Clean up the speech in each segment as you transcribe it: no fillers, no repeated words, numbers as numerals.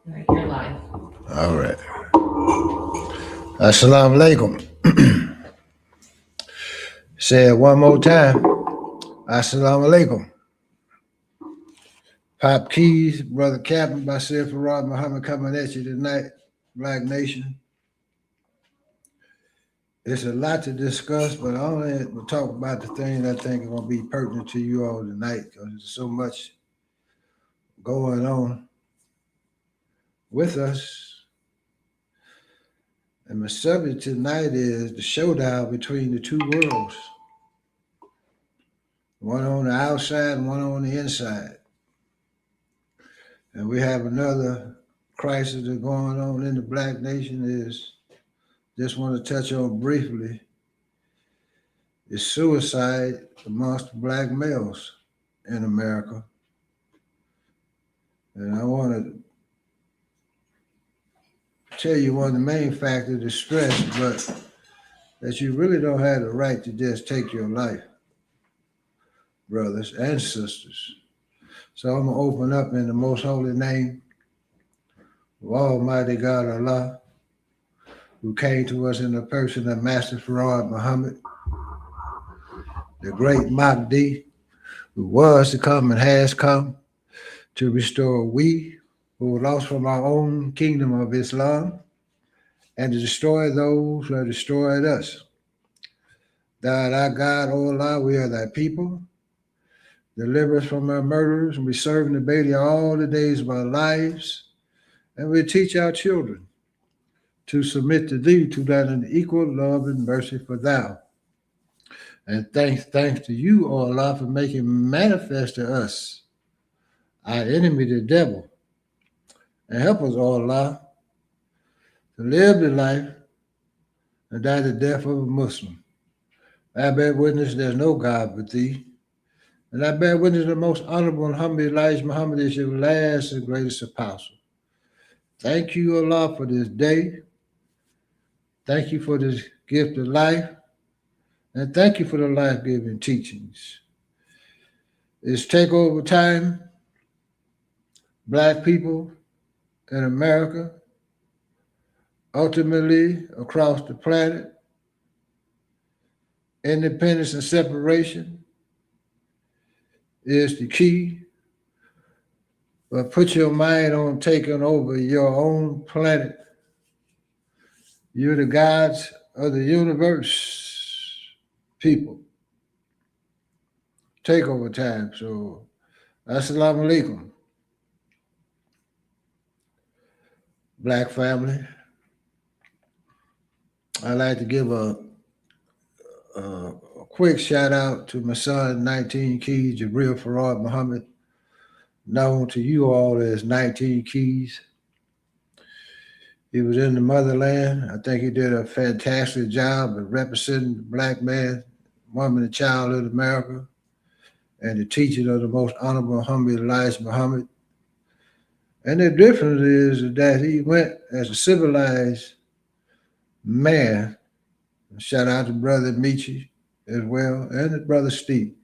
All right, you're live. All right. Assalamu alaikum. Say it one more time. Assalamu alaikum. Popkeys, Brother Captain, Basheer Muhammad coming at you tonight, Black Nation. It's a lot to discuss, but I only will talk about the things I think are going to be pertinent to you all tonight because there's so much going on with us. And my subject tonight is the showdown between the two worlds. One on the outside and one on the inside. And we have another crisis that's going on in the Black nation is, just want to touch on briefly, is suicide amongst Black males in America. And I want to tell you one of the main factors is stress, but that you really don't have the right to just take your life, brothers and sisters. So I'm going to open up in the most holy name of Almighty God Allah, who came to us in the person of Master Farad Muhammad, the great Mahdi, who was to come and has come to restore we who were lost from our own kingdom of Islam and to destroy those who have destroyed us. Thou art our God, O Allah, we are thy people. Deliver us from our murderers, and we serve and obey thee all the days of our lives. And we teach our children to submit to thee, to thine in equal love and mercy for thou. And thanks to you, O Allah, for making manifest to us our enemy, the devil. And help us, O Allah, to live the life and die the death of a Muslim. I bear witness there's no God but thee. And I bear witness the most honorable and humble Elijah Muhammad is your last and greatest apostle. Thank you, Allah, for this day. Thank you for this gift of life. And thank you for the life-giving teachings. It's takeover time. Black people in America, ultimately across the planet, independence and separation is the key. But put your mind on taking over your own planet. You're the gods of the universe, people. Takeover time. So, assalamu alaikum, Black family. I'd like to give a quick shout out to my son, 19 Keys, Jabril Farad Muhammad, known to you all as 19 Keys. He was in the motherland. I think he did a fantastic job of representing the Black man, woman, and child of America, and the teaching of the most honorable, humble Elijah Muhammad. And the difference is that he went as a civilized man. Shout out to Brother Michi as well, and his brother Steve,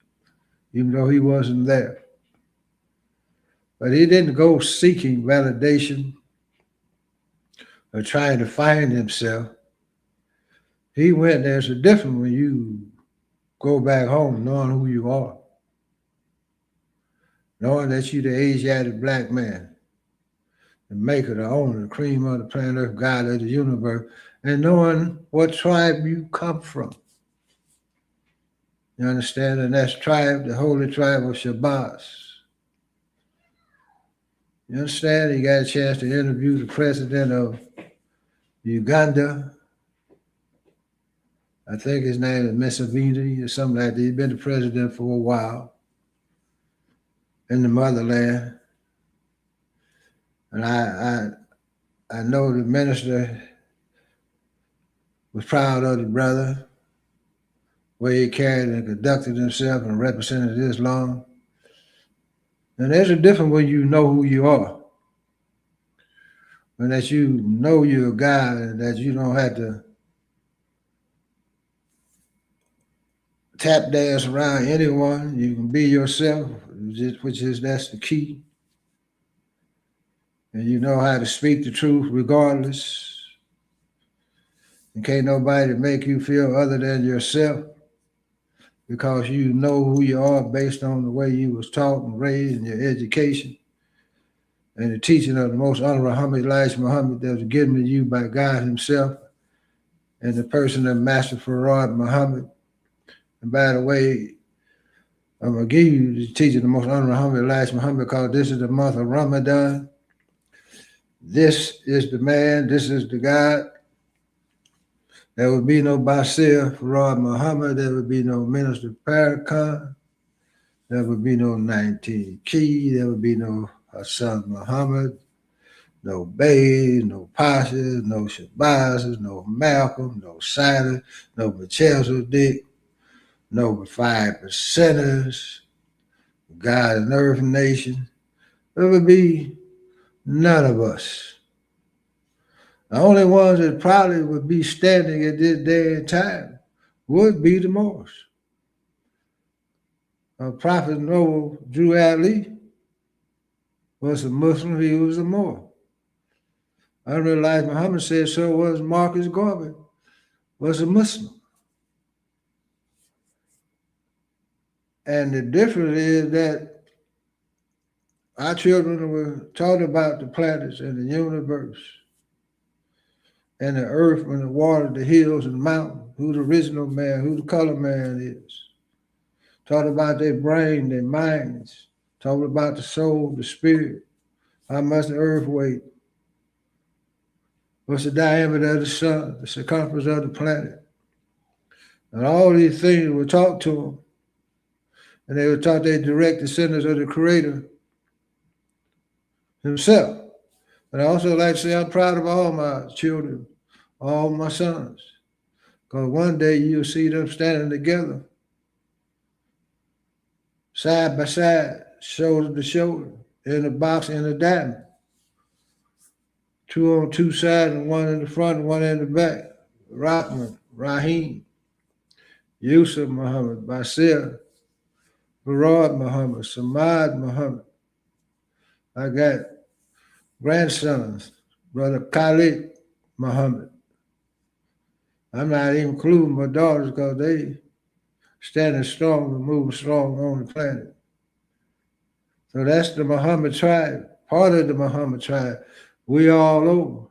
even though he wasn't there. But he didn't go seeking validation or trying to find himself. He went, there's a difference when you go back home knowing who you are, knowing that you're the Asiatic Black man, the maker, the owner, the cream of the planet Earth, God of the universe, and knowing what tribe you come from. You understand? And that's tribe, the holy tribe of Shabazz. You understand? You got a chance to interview the president of Uganda. I think his name is Museveni or something like that. He's been the president for a while in the motherland. And I know the minister was proud of the brother, where he carried and conducted himself and represented Islam. And there's a difference when you know who you are. When that you know you're a God and that you don't have to tap dance around anyone. You can be yourself, that's the key. and you know how to speak the truth regardless. And can't nobody make you feel other than yourself because you know who you are based on the way you was taught and raised in your education and the teaching of the most honorable Muhammad that was given to you by God himself and the person of Master Farad Muhammad. And by the way, I'm going to give you the teaching of the most honorable Muhammad because this is the month of Ramadan. This is the man, this is the God. There would be no Basheer Farad Muhammad. There would be no Minister Farrakhan. There would be no 19 Key. There would be no Hassan Muhammad. No Bays, no Pashas, no Shabazz, no Malcolm, no Silas, no Macheso Dick, no 5%ers, God and Earth Nation. There would be none of us. The only ones that probably would be standing at this day and time would be the Moors. Prophet Noah Drew Ali was a Muslim, he was a Moor. Unrealized Muhammad said so was Marcus Garvey, was a Muslim. And the difference is that our children were taught about the planets and the universe and the earth and the water, the hills and the mountains, who the original man, who the color man is. Taught about their brain, their minds, taught about the soul, the spirit, how much the earth weighs, what's the diameter of the sun, the circumference of the planet. And all these things were taught to them. And they were taught they direct descendants of the Creator himself. And I also like to say I'm proud of all my children, all my sons, because one day you'll see them standing together, side by side, shoulder to shoulder, in a box in a diamond. Two on two sides and one in the front and one in the back. Rahman, Rahim, Yusuf Muhammad, Basheer, Farad Muhammad, Samad Muhammad. I got grandsons, Brother Khalid Muhammad. I'm not even including my daughters because they standing strong and moving strong on the planet. So that's the Muhammad tribe, part of the Muhammad tribe. We all over.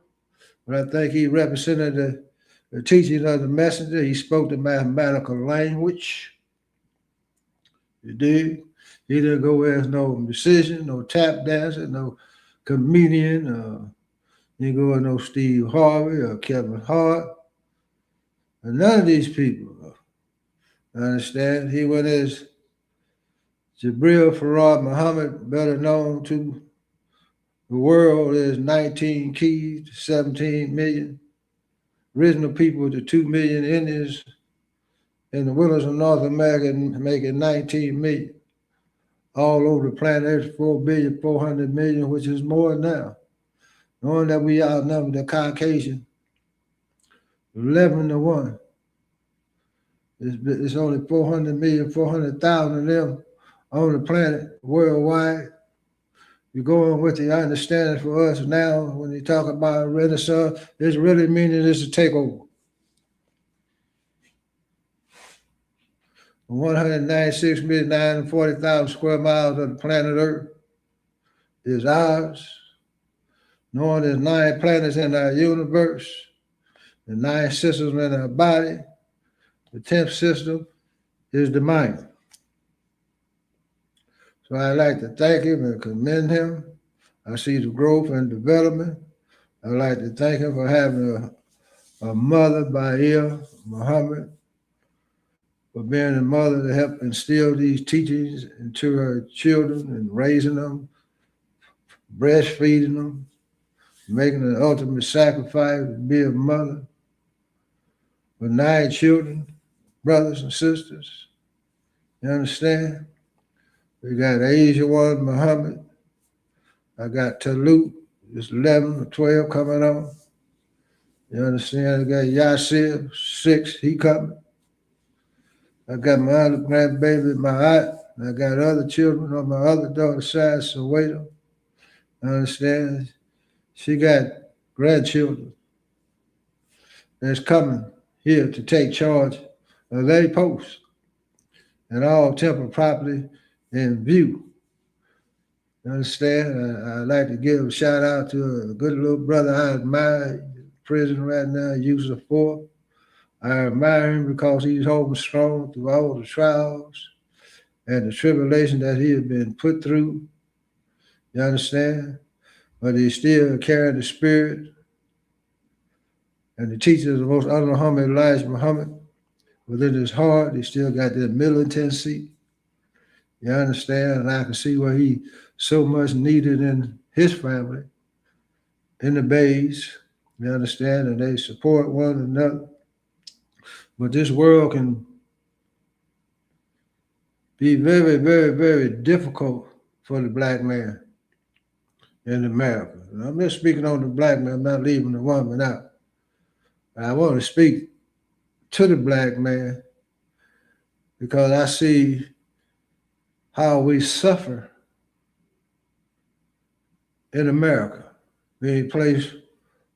But I think he represented the teaching of the messenger. He spoke the mathematical language. He did. He didn't go as no musician, no tap dancer, no comedian. He didn't go as no Steve Harvey or Kevin Hart. And none of these people, I understand. He went as Jibril Farad Muhammad, better known to the world as 19 Keys to 17 million. Original people to 2 million Indians in the wilderness of North America making 19 million. All over the planet, there's 4,400,000,000, which is more now. Knowing that we outnumber the Caucasian 11 to 1. It's only 400,000,000, 400,000 of them on the planet worldwide. You're going with the understanding for us now when you talk about Renaissance, it's really meaning it's a takeover. 196,940,000 square miles of the planet Earth is ours. Knowing there's 9 planets in our universe, the 9 systems in our body, the 10th system is the mind. So I'd like to thank him and commend him. I see the growth and development. I'd like to thank him for having a mother, Basheer Muhammad, for being a mother to help instill these teachings into her children and raising them, breastfeeding them, making an ultimate sacrifice to be a mother with 9 children, brothers and sisters. You understand? We got Asia one Muhammad. I got Talut, it's 11 or 12 coming on. You understand? I got Yasir, 6, he coming. I got my other grandbaby, my aunt. I got other children on my other daughter's side, Soweto. You understand? She got grandchildren that's coming here to take charge of their posts and all temple property in view. You understand? I'd like to give a shout out to a good little brother I admire, in prison right now, uses a fork. I admire him because he's holding strong through all the trials and the tribulation that he has been put through. You understand? But he's still carrying the spirit and the teachings of the most honorable Muhammad Elijah Muhammad within his heart. He still got that militancy. You understand? And I can see where he so much needed in his family, in the bays. You understand? And they support one another. But this world can be very, very, very difficult for the black man in America. And I'm just speaking on the black man, I'm not leaving the woman out. I want to speak to the black man because I see how we suffer in America, being placed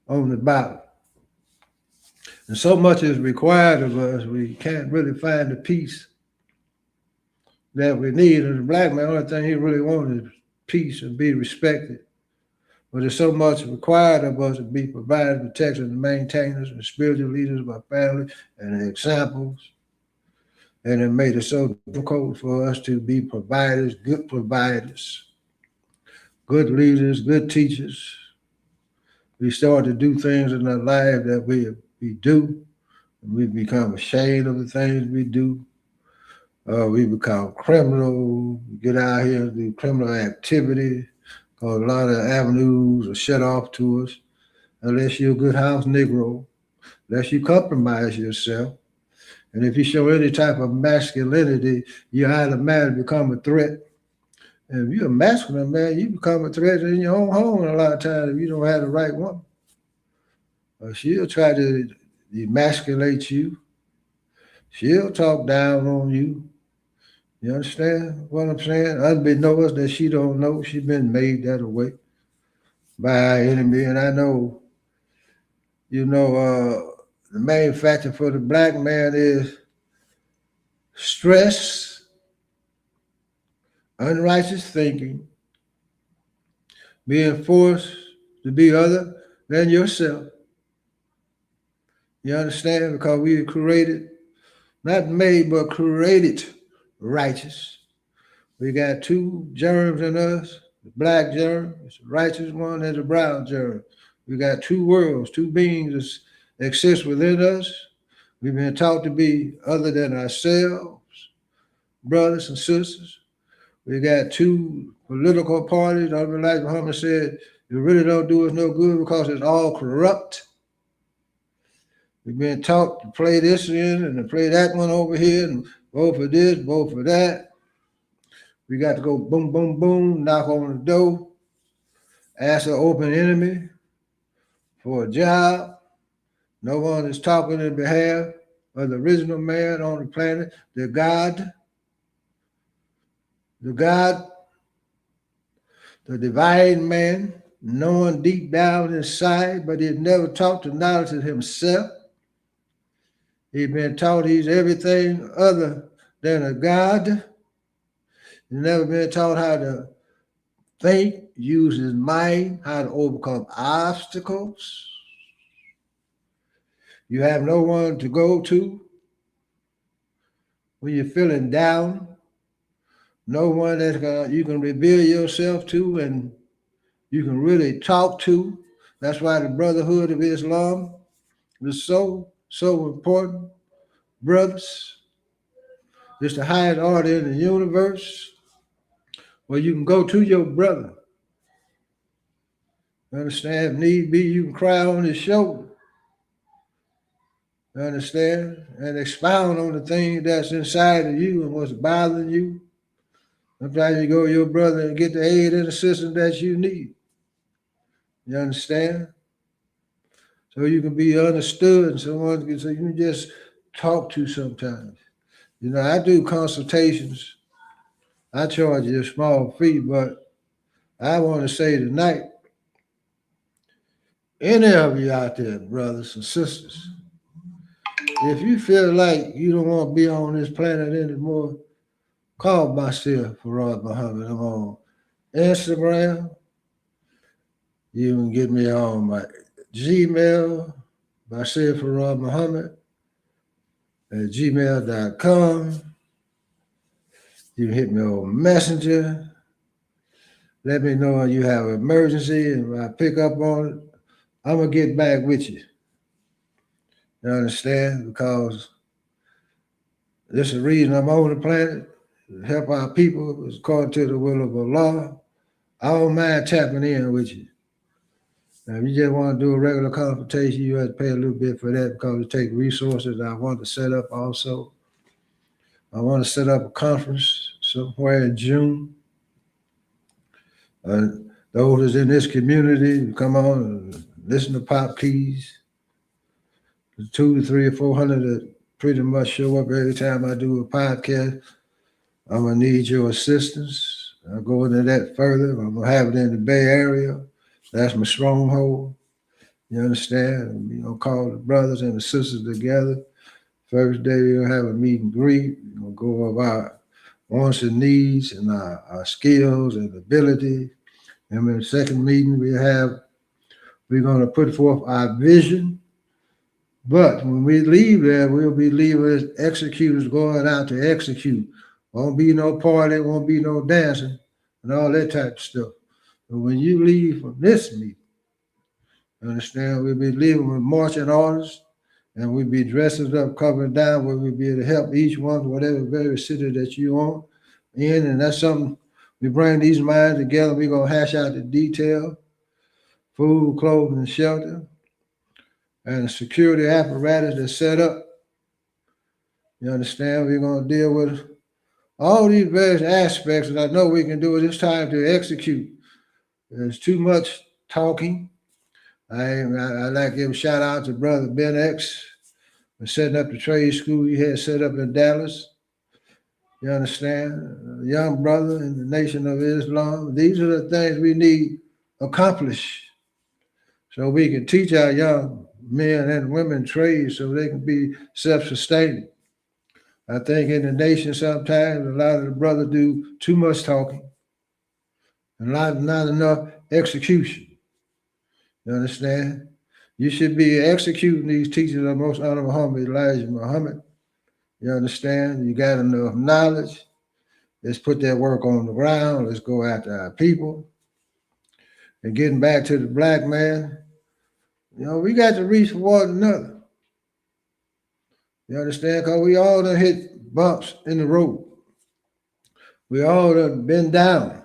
on the ballot. And so much is required of us, we can't really find the peace that we need. And the black man, the only thing he really wants is peace and be respected. But there's so much required of us to be providers, protectors, and maintainers, and spiritual leaders of our family, and examples. And it made it so difficult for us to be providers, good leaders, good teachers. We start to do things in our life that we do. And we become ashamed of the things we do. We become criminal, get out here and do criminal activity. Because a lot of avenues are shut off to us unless you're a good house Negro, unless you compromise yourself. And if you show any type of masculinity, you automatically become a threat. And if you're a masculine man, you become a threat in your own home a lot of times if you don't have the right woman. She'll try to emasculate you. She'll talk down on you. You understand what I'm saying? Unbeknownst that she don't know, she's been made that way by our enemy. And I know, the main factor for the black man is stress, unrighteous thinking, being forced to be other than yourself. You understand? Because we are created, not made, but created righteous. We got two germs in us, the black germ, it's the righteous one, and the brown germ. We got two worlds, two beings that exist within us. We've been taught to be other than ourselves, brothers and sisters. We got two political parties. Like Muhammad said, it really don't do us no good because it's all corrupt. We've been taught to play this in and to play that one over here and vote for this, vote for that. We got to go boom, boom, boom, knock on the door, ask an open enemy for a job. No one is talking in behalf of the original man on the planet, the God, the divine man, knowing deep down inside, but he's never taught the knowledge of himself. He's been taught he's everything other than a God. He's never been taught how to think, use his mind, how to overcome obstacles. You have no one to go to when you're feeling down. No one that you can reveal yourself to and you can really talk to. That's why the Brotherhood of Islam is so important. Brothers, it's the highest order in the universe where you can go to your brother. Understand? If need be, you can cry on his shoulder. Understand? And expound on the thing that's inside of you and what's bothering you. Sometimes you go to your brother and get the aid and assistance that you need. You understand? So you can be understood and so you can just talk to sometimes. I do consultations. I charge you a small fee, but I want to say tonight, Any of you out there, brothers and sisters, if you feel like you don't want to be on this planet anymore, call Basheer Farad Muhammad. I'm on Instagram. You can get me on my Gmail, Basheer Farad Muhammad at gmail.com. You can hit me on Messenger. Let me know when you have an emergency and when I pick up on it, I'm going to get back with you. You understand? Because this is the reason I'm on the planet, to help our people according to the will of Allah. I don't mind tapping in with you. Now, if you just want to do a regular consultation, you have to pay a little bit for that because it takes resources. I want to set up also. I want to set up a conference somewhere in June. Those that's in this community, come on and listen to Popkeys. The 200 to 300 or 400 that pretty much show up every time I do a podcast. I'm going to need your assistance. I'll go into that further. I'm going to have it in the Bay Area. That's my stronghold. You understand? We're going to call the brothers and the sisters together. First day, we're going to have a meet and greet. We're going to go over our wants and needs and our skills and ability. And in the second meeting, we're going to put forth our vision. But when we leave there, we'll be leaving as executors going out to execute. Won't be no party, won't be no dancing, and all that type of stuff. But when you leave from this meeting, understand, we'll be leaving with marching orders, and we'll be dressed up, covered down, where we'll be able to help each one, whatever very city that you on in. And that's something we bring these minds together. We're going to hash out the detail: food, clothing, and shelter, and the security apparatus that's set up. You understand? We're going to deal with all these various aspects, and I know we can do it. It's time to execute. There's too much talking. I like to give a shout out to Brother Ben X for setting up the trade school he had set up in Dallas. You understand? A young brother in the Nation of Islam. These are the things we need accomplished so we can teach our young men and women trades so they can be self-sustaining. I think in the nation sometimes a lot of the brothers do too much talking and not enough execution. You understand? You should be executing these teachings of Most Honorable Muhammad Elijah Muhammad. You understand? You got enough knowledge. Let's put that work on the ground. Let's go after our people. And getting back to the black man, we got to reach for one another. You understand? Because we all done hit bumps in the road. We all done been down.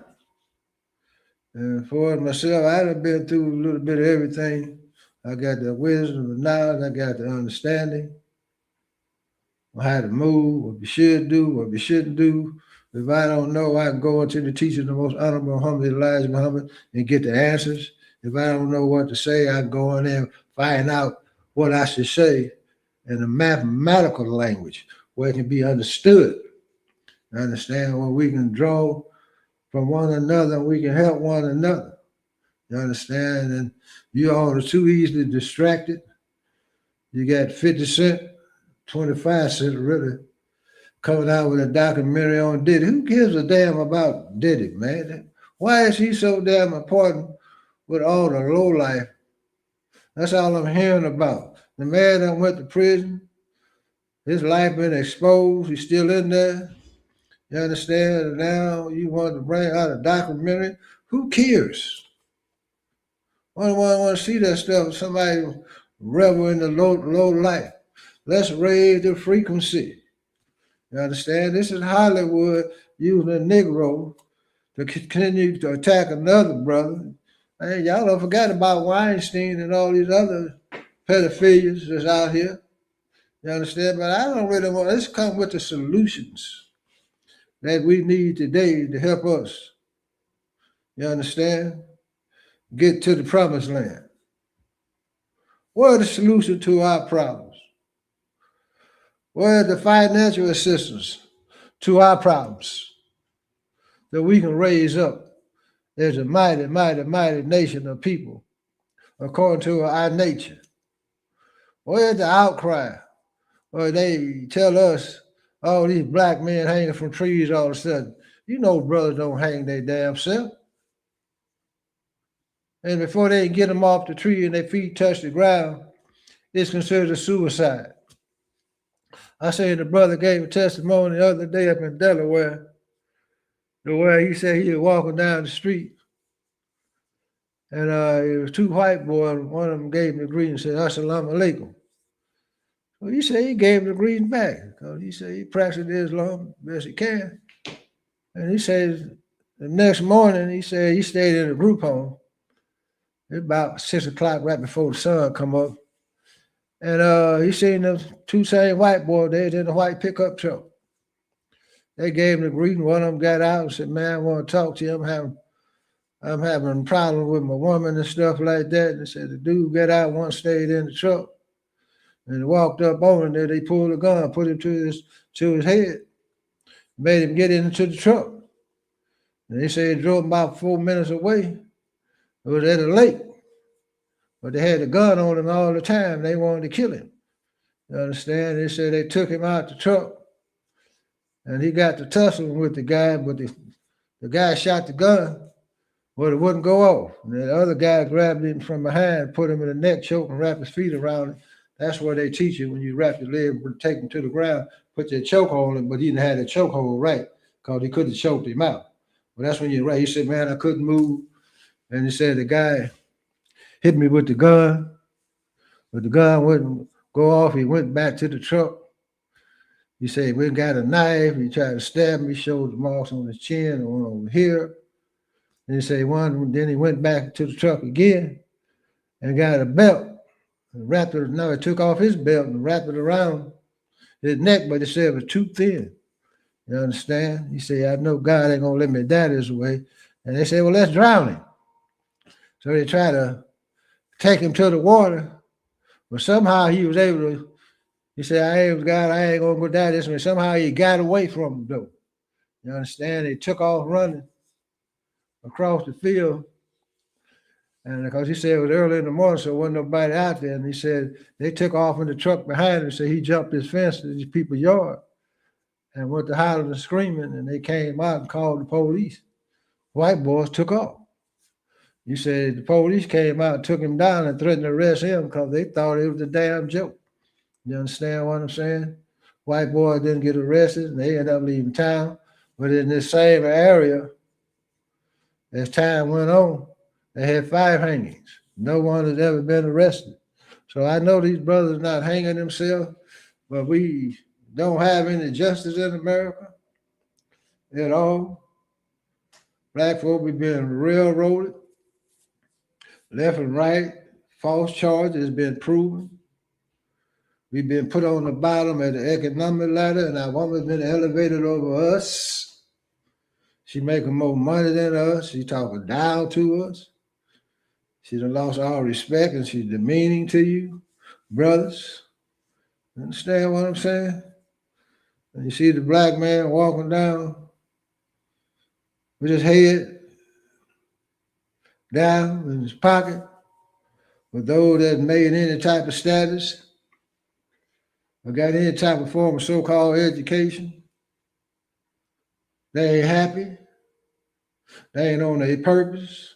And for myself, I done been through a little bit of everything. I got the wisdom, the knowledge, I got the understanding on how to move, what we should do, what we shouldn't do. If I don't know, I can go into the teaching of the Most Honorable Muhammad Elijah Muhammad and get the answers. If I don't know what to say, I can go in there and find out what I should say in a mathematical language where it can be understood. Understand? Where we can draw from one another and we can help one another. You understand? And you all are too easily distracted. You got 50 Cent, 25 Cent really, coming out with a documentary on Diddy. Who gives a damn about Diddy, man? Why is he so damn important with all the low life? That's all I'm hearing about. The man that went to prison, his life been exposed, he's still in there. You understand? And now you want to bring out a documentary. Who cares? I don't want to see that stuff. Somebody revel in the low life. Let's raise the frequency. You understand? This is Hollywood using a Negro to continue to attack another brother. Hey, y'all don't forget about Weinstein and all these other pedophilias that's out here. You understand? But I don't really want, let's come with the solutions that we need today to help us. You understand? Get to the promised land. What are the solution to our problems? Where are the financial assistance to our problems that we can raise up as a mighty, mighty, mighty nation of people according to our nature. Where's the outcry? Or they tell us, oh, these black men hanging from trees all of a sudden. You know brothers don't hang their damn self. And before they get them off the tree and their feet touch the ground, it's considered a suicide. I seen the brother gave a testimony the other day up in Delaware, where he said he was walking down the street, and it was two white boys. One of them gave him the greeting and said, "Assalamu alaikum." Well, he said he gave him the greeting back because he said he practiced Islam best he can. And he said the next morning, he said he stayed in a group home. It's about 6 o'clock, right before the sun come up. And he seen the two same white boys there in the white pickup truck. They gave him the greeting. One of them got out and said, "Man, I want to talk to you. I'm having a problem with my woman and stuff like that." And they said the dude got out, one stayed in the truck. And he walked up on him there. They pulled a gun, put him to his head, made him get into the truck. And they said he drove about 4 minutes away. It was at a lake. But they had a gun on him all the time. They wanted to kill him. You understand? They said they took him out the truck. And he got to tussling with the guy, but the guy shot the gun, but it wouldn't go off. And the other guy grabbed him from behind, put him in the neck, choke, and wrap his feet around him. That's where they teach you when you wrap your leg, take him to the ground, put your choke on him, but he didn't have the choke hold right because he couldn't choke him out. But that's when you're right. He said, "Man, I couldn't move." And he said the guy hit me with the gun, but the gun wouldn't go off. He went back to the truck. He said, "We got a knife." He tried to stab me, showed the marks on his chin and one over here. And he said then he went back to the truck again and got a belt and wrapped it. Now he took off his belt and wrapped it around his neck, but he said it was too thin. You understand? He said, "I know God ain't gonna let me die this way." And they said, "Well, let's drown him." So they tried to take him to the water, but somehow he was able to. He said, "I ain't God, I ain't gonna go die this way." Somehow he got away from him, though. You understand? He took off running across the field. And because he said it was early in the morning, so there wasn't nobody out there. And he said they took off in the truck behind him. So he jumped his fence to these people's yard and went to hollering and screaming. And they came out and called the police. White boys took off. He said the police came out and took him down and threatened to arrest him because they thought it was a damn joke. You understand what I'm saying? White boys didn't get arrested and they ended up leaving town. But in this same area, as time went on, they had 5 hangings. No one has ever been arrested. So I know these brothers not hanging themselves, but we don't have any justice in America at all. Black folk, we've been railroaded, left and right. False charges has been proven. We've been put on the bottom of the economic ladder, and our woman's been elevated over us. She making more money than us. She talking down to us. She done lost all respect, and she's demeaning to you, brothers. You understand what I'm saying? And you see the black man walking down with his head down in his pocket, with those that made any type of status or got any type of form of so-called education. They ain't happy. They ain't on their purpose.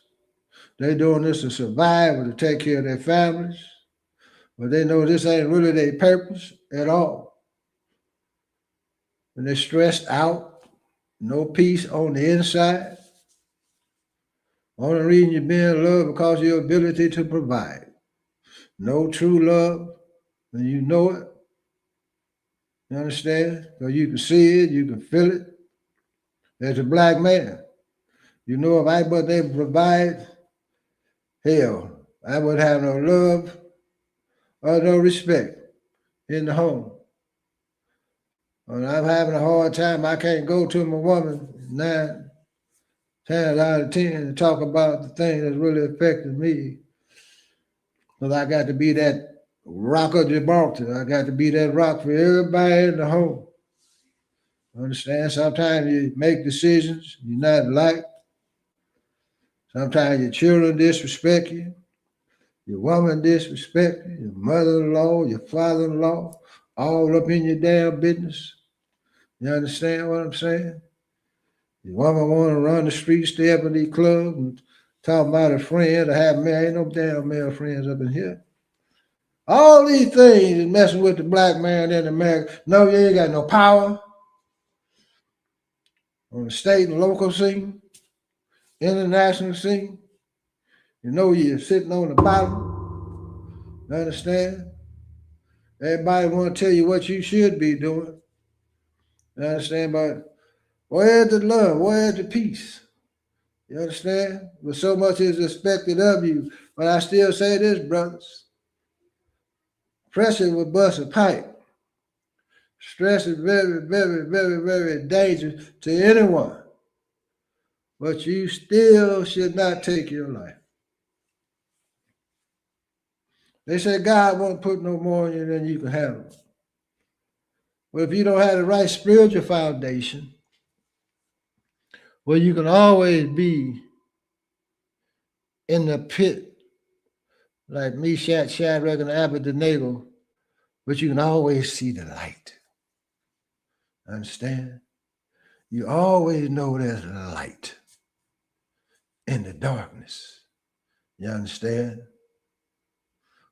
They doing this to survive or to take care of their families. But they know this ain't really their purpose at all. And they're stressed out, no peace on the inside. Only reason you're being loved because of your ability to provide. No true love, and you know it. You understand? So you can see it, you can feel it. As a black man, you know if I wasn't able to provide, hell, I wouldn't have no love or no respect in the home. When I'm having a hard time, I can't go to my woman 9 times out of 10 and talk about the thing that's really affecting me. Because I got to be that rock of Gibraltar. I got to be that rock for everybody in the home. Understand? Sometimes you make decisions you're not liked. Sometimes your children disrespect you. Your woman disrespected, your mother-in-law, your father-in-law, all up in your damn business. You understand what I'm saying? Your woman want to run the streets, stay up in these clubs and talk about a friend or have male. Ain't no damn male friends up in here. All these things is messing with the black man in America. No, you ain't got no power on the state and local scene, international scene. You know you're sitting on the bottom. You understand? Everybody want to tell you what you should be doing. You understand? But where's the love? Where's the peace? You understand? But so much is expected of you. But I still say this, brothers. Pressure will bust a pipe. Stress is very, very, very, very dangerous to anyone. But you still should not take your life. They say God won't put no more on you than you can handle. But if you don't have the right spiritual foundation, well, you can always be in the pit like Meshach, Shadrach, and Abednego, but you can always see the light. Understand? You always know there's light in the darkness. You understand?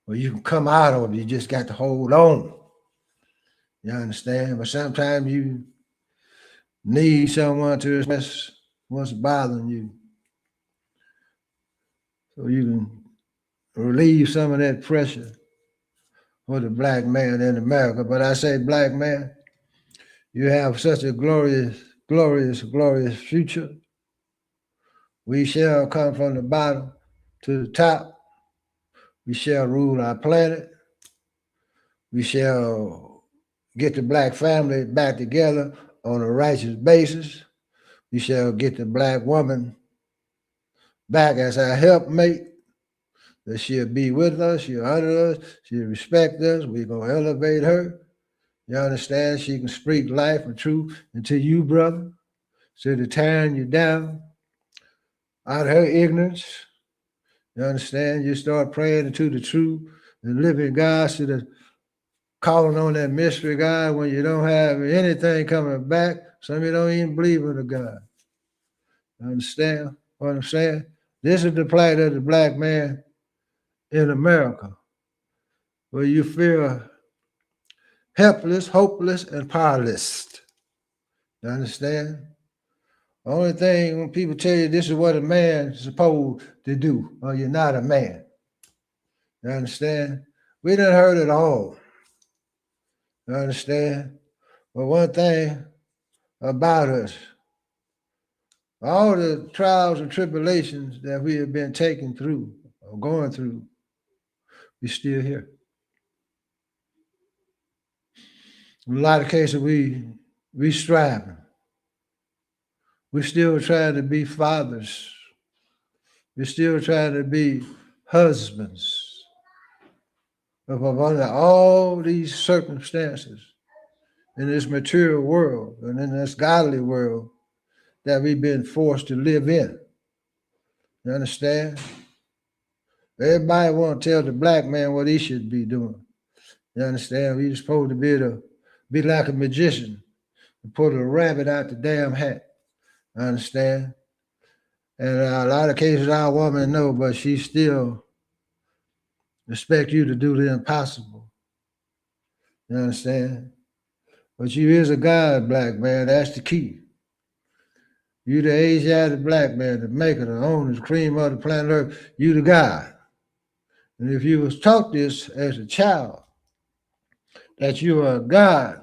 Well, you can come out of it. You just got to hold on. You understand? But sometimes you need someone to express what's bothering you so you can relieve some of that pressure for the black man in America. But I say, black man, you have such a glorious, glorious, glorious future. We shall come from the bottom to the top. We shall rule our planet. We shall get the black family back together on a righteous basis. We shall get the black woman back as our helpmate. That she'll be with us, she'll honor us, she'll respect us. We're going to elevate her. You understand? She can speak life and truth into you, brother. Instead of tearing you down out of her ignorance. You understand? You start praying into the true and living God, instead of calling on that mystery God when you don't have anything coming back. Some of you don't even believe in a God. You understand what I'm saying? This is the plight of the black man in America, where you feel helpless, hopeless, and powerless. You understand? The only thing when people tell you this is what a man is supposed to do, or you're not a man. You understand? We done heard it all. You understand? But one thing about us, all the trials and tribulations that we have been taken through or going through, we're still here. In a lot of cases, we striving. We're still trying to be fathers. We're still trying to be husbands. But under all these circumstances, in this material world and in this godly world that we've been forced to live in. You understand? Everybody want to tell the black man what he should be doing. You understand? We're supposed to be able to be like a magician and pull a rabbit out the damn hat. You understand? And a lot of cases our woman know, but she still expect you to do the impossible. You understand? But you is a God, black man. That's the key. You the Asiatic black man, the maker, the owner, the cream of the planet Earth. You the God. And if you was taught this as a child, that you are a God,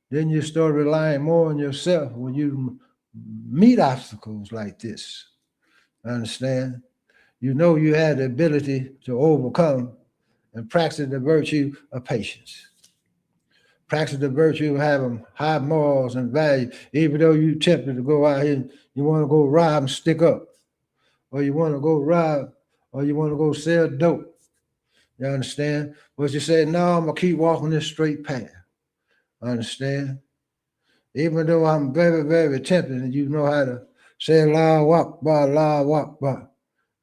then you start relying more on yourself when you meet obstacles like this. Understand? You know you have the ability to overcome and practice the virtue of patience. Practice the virtue of having high morals and value, even though you're tempted to go out here and you want to go rob and stick up, or you want to go rob, or you want to go sell dope. You understand? But you say, no, I'm going to keep walking this straight path. Understand? Even though I'm very, very tempted and you know how to say, Allah Akbar, Allah Akbar.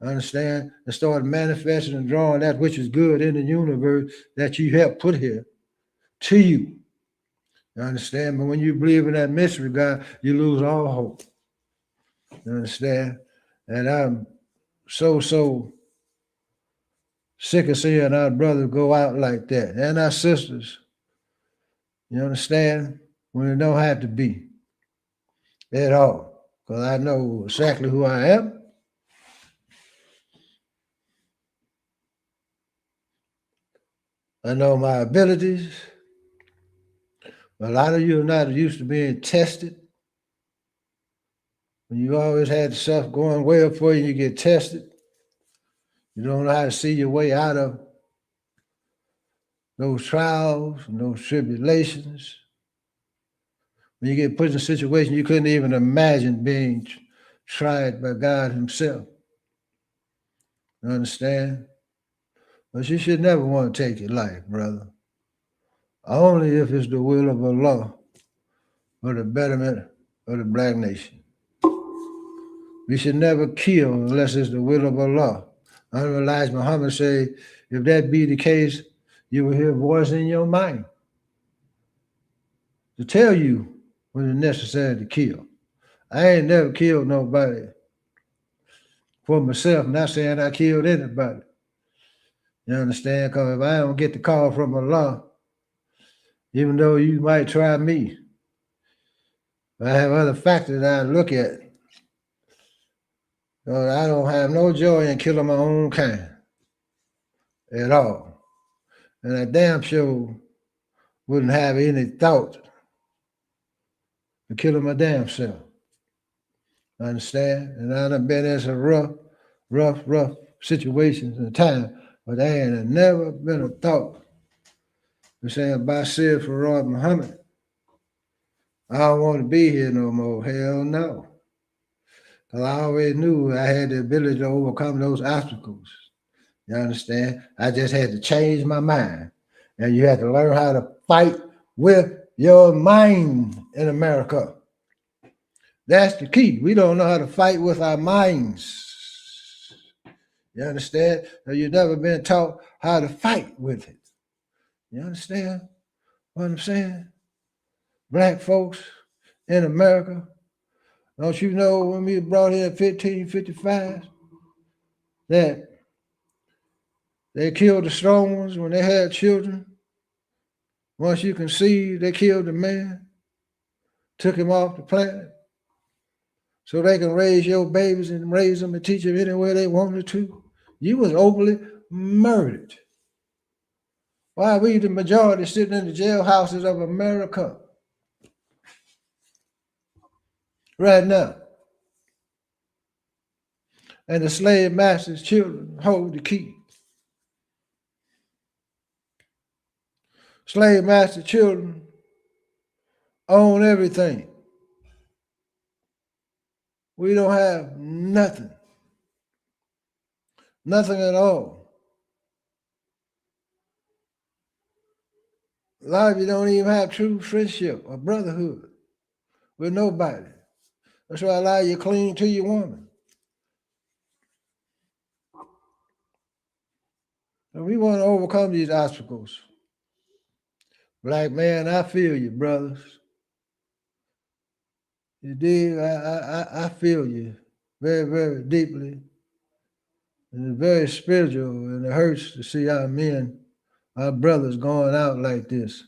Understand? And start manifesting and drawing that which is good in the universe that you have put here to you. You understand? But when you believe in that mystery, God, you lose all hope. You understand? And I'm so sick of seeing our brothers go out like that. And our sisters. You understand? When it don't have to be at all. Because I know exactly who I am. I know my abilities. A lot of you are not used to being tested. When you always had stuff going well for you, you get tested. You don't know how to see your way out of those trials and those tribulations. When you get put in a situation you couldn't even imagine being tried by God himself. You understand? But you should never want to take your life, brother. Only if it's the will of Allah for the betterment of the black nation. We should never kill unless it's the will of Allah. Elijah Muhammad said, if that be the case, you will hear a voice in your mind to tell you when it's necessary to kill. I ain't never killed nobody for myself, not saying I killed anybody. You understand? Because if I don't get the call from Allah, even though you might try me, I have other factors that I look at. I don't have no joy in killing my own kind at all. And I damn sure wouldn't have any thought of killing my damn self. Understand? And I done been in some rough situations and time, but there ain't never been a thought of saying, Basheer for Muhammad, I don't want to be here no more. Hell no. Because I already knew I had the ability to overcome those obstacles. You understand? I just had to change my mind. And you have to learn how to fight with your mind in America. That's the key. We don't know how to fight with our minds. You understand? So you've never been taught how to fight with it. You understand what I'm saying? Black folks in America, don't you know when we brought here in 1555 that they killed the strong ones when they had children? Once you conceive, they killed the man, took him off the planet, so they can raise your babies and raise them and teach them anywhere they wanted to. You was openly murdered. Why are we the majority sitting in the jailhouses of America right now? And the slave master's children hold the key. Slave master children own everything. We don't have nothing. Nothing at all. A lot of you don't even have true friendship or brotherhood with nobody. That's why a lot of you cling to your woman. So we want to overcome these obstacles. Black man, I feel you, brothers. You dig? I feel you very, very deeply. And it's very spiritual, and it hurts to see our men, our brothers going out like this.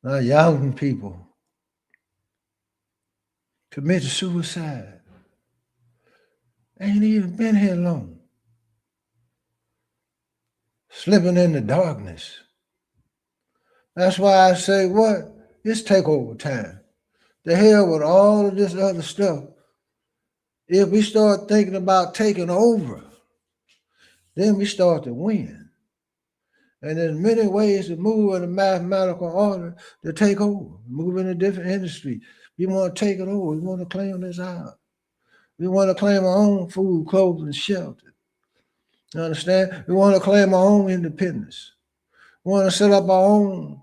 Our young people commit suicide. Ain't even been here long. Slipping in the darkness. That's why I say, what? It's takeover time. The hell with all of this other stuff. If we start thinking about taking over, then we start to win. And there's many ways to move in a mathematical order to take over, move in a different industry. We want to take it over. We want to claim this out. We want to claim our own food, clothes, and shelter. You understand? We want to claim our own independence. We want to set up our own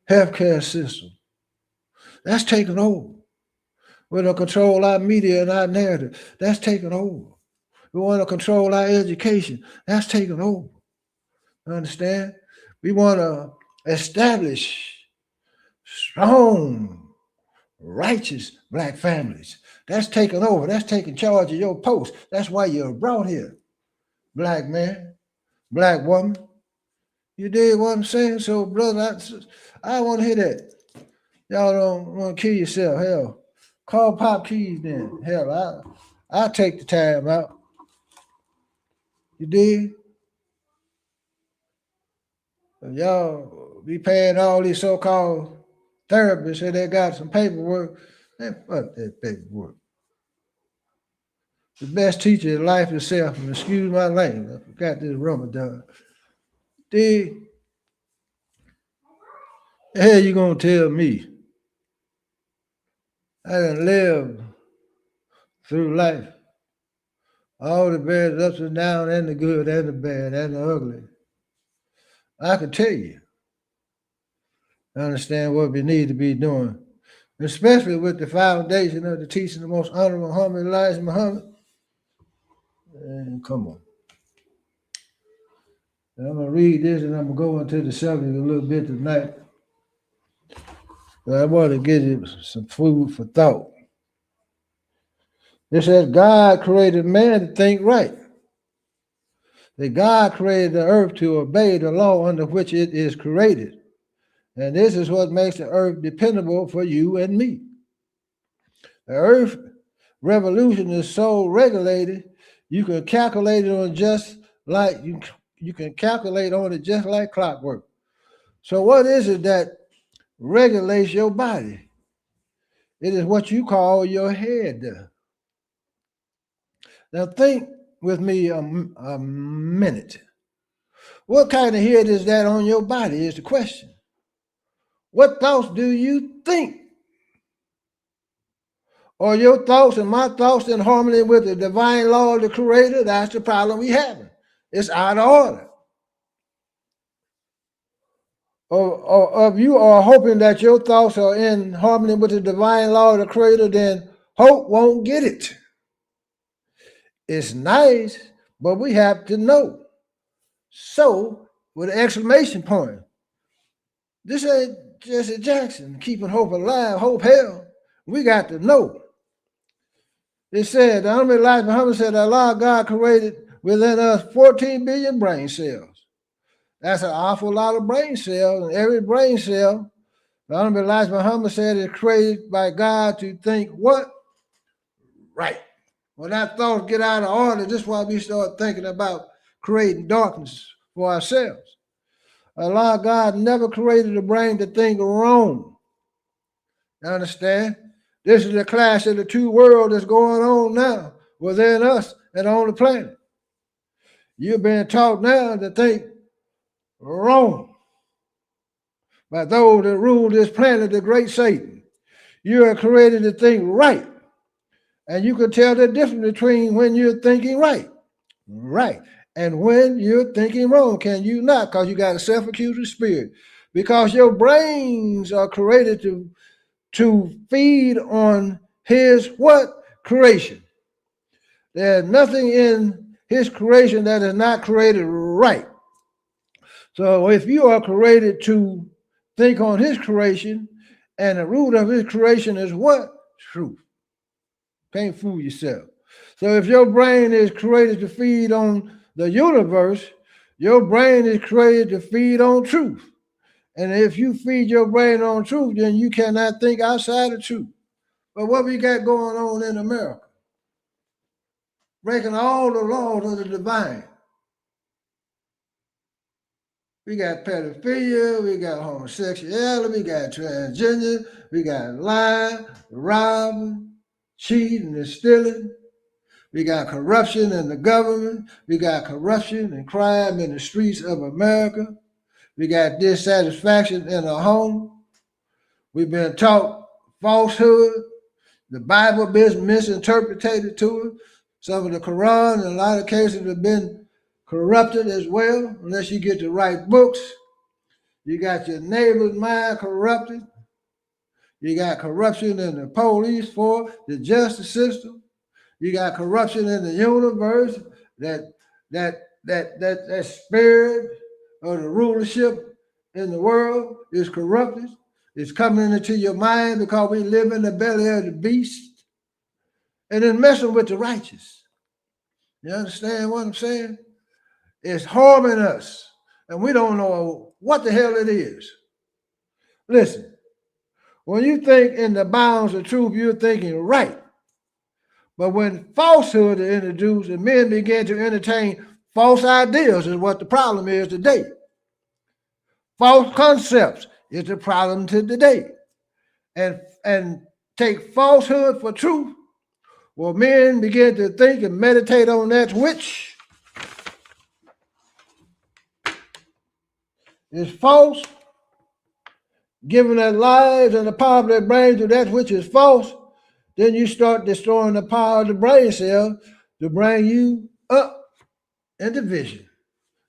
healthcare system. That's taking over. We're going to control our media and our narrative. That's taking over. We want to control our education. That's taken over. Understand? We want to establish strong, righteous black families. That's taking over. That's taking charge of your post. That's why you're brought here, black man, black woman. You did what I'm saying? So, brother, I want to hear that. Y'all don't want to kill yourself. Hell, call Popkeys then. Hell, I'll take the time out. You did? Y'all be paying all these so-called therapists say they got some paperwork. Man, fuck that paperwork. The best teacher in life itself, and excuse my language, I forgot this Ramadan. The hell you gonna tell me? I done lived through life. All the bad ups and downs, and the good and the bad and the ugly. I can tell you. I understand what we need to be doing, especially with the foundation of the teaching of the most honorable Muhammad, Elijah Muhammad. And come on. And I'm going to read this and I'm going to go into the subject a little bit tonight. But I want to give you some food for thought. It says God created man to think right. That God created the earth to obey the law under which it is created. And this is what makes the earth dependable for you and me. The earth revolution is so regulated, you can calculate it on just like you can calculate on it just like clockwork. So what is it that regulates your body? It is what you call your head. Now think with me a minute. What kind of head is that on your body is the question. What thoughts do you think? Are your thoughts and my thoughts in harmony with the divine law of the Creator? That's the problem we have. It's out of order. Or if you are hoping that your thoughts are in harmony with the divine law of the Creator, then hope won't get it. It's nice, but we have to know. So, with an exclamation point, this ain't Jesse Jackson keeping hope alive, hope hell. We got to know. It said, the Honorable Elijah Muhammad said, Allah God created within us 14 billion brain cells. That's an awful lot of brain cells, and every brain cell, the Honorable Elijah Muhammad said, is created by God to think what? Right. When our thoughts get out of order, this is why we start thinking about creating darkness for ourselves. Allah God never created the brain to think wrong. You understand? This is the clash of the two worlds that's going on now within us and on the planet. You're being taught now to think wrong by those that rule this planet, the great Satan. You are created to think right. And you can tell the difference between when you're thinking right, and when you're thinking wrong. Can you not? Because you got a self-accusing spirit. Because your brains are created to feed on his what? Creation. There's nothing in his creation that is not created right. So if you are created to think on his creation, and the root of his creation is what? Truth. Can't fool yourself. So if your brain is created to feed on the universe, your brain is created to feed on truth. And if you feed your brain on truth, then you cannot think outside of truth. But what we got going on in America? Breaking all the laws of the divine. We got pedophilia, we got homosexuality, we got transgender, we got lying, robbing, cheating and stealing. We got corruption in the government. We got corruption and crime in the streets of America. We got dissatisfaction in the home. We've been taught falsehood. The Bible been misinterpreted to us. Some of the Quran in a lot of cases have been corrupted as well, unless you get the right books. You got your neighbor's mind corrupted. You got corruption in the police force, the justice system. You got corruption in the universe. That spirit of the rulership in the world is corrupted. It's coming into your mind because we live in the belly of the beast. And then messing with the righteous. You understand what I'm saying? It's harming us. And we don't know what the hell it is. Listen, when you think in the bounds of truth, you're thinking right. But when falsehood is introduced and men begin to entertain false ideas is what the problem is today. False concepts is the problem to today. And take falsehood for truth, well, men begin to think and meditate on that which is false, giving their lives and the power of their brain to that which is false, then you start destroying the power of the brain cell to bring you up in division.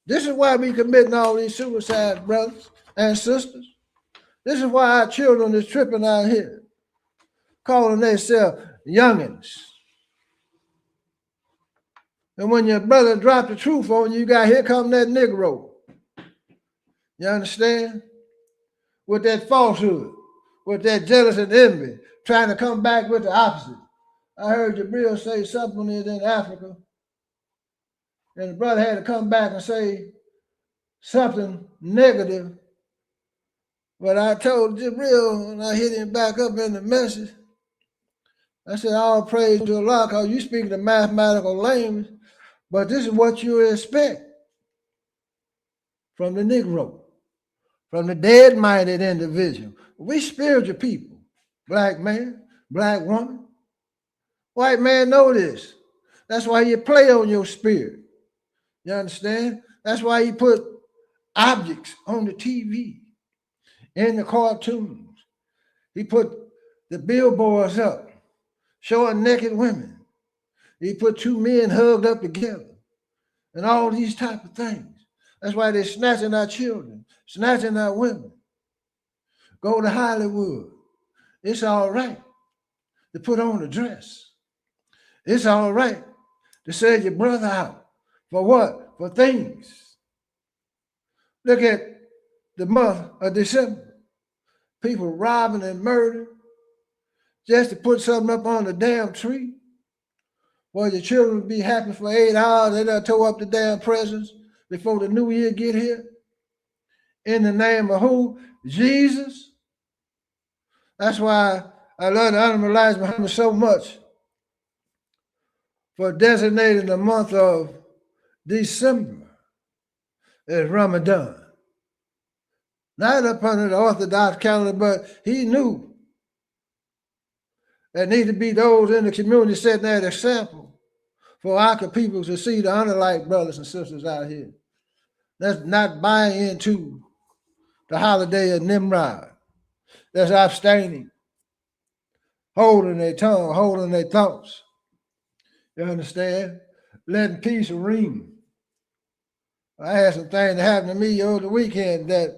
This is why we committing all these suicides, brothers and sisters. This is why our children is tripping out here, calling themselves youngins. And when your brother dropped the truth on you, got here come that Negro. You understand? With that falsehood, with that jealousy and envy, trying to come back with the opposite. I heard Jabril say something is in Africa, and the brother had to come back and say something negative. But I told Jabril, and I hit him back up in the message, I said, all praise to Allah, because you speak the mathematical language, but this is what you expect from the Negro, from the dead-minded individual. We spiritual people, black man, black woman. White man know this. That's why you play on your spirit. You understand? That's why you put objects on the TV, in the cartoons. He put the billboards up, showing naked women. He put two men hugged up together and all these type of things. That's why they're snatching our children, snatching our women. Go to Hollywood. It's all right to put on a dress. It's all right to sell your brother out. For what? For things. Look at the month of December. People robbing and murdering just to put something up on the damn tree. Well, your children will be happy for 8 hours. They done tore up the damn presents before the new year get here. In the name of who? Jesus. That's why I love the Honorable Elijah Muhammad so much for designating the month of December as Ramadan. Not up under the Orthodox calendar, but he knew there need to be those in the community setting that example for our people to see the unlike brothers and sisters out here. That's not buying into the holiday of Nimrod. That's abstaining, holding their tongue, holding their thoughts. You understand? Letting peace reign. I had some things that happened to me over the weekend that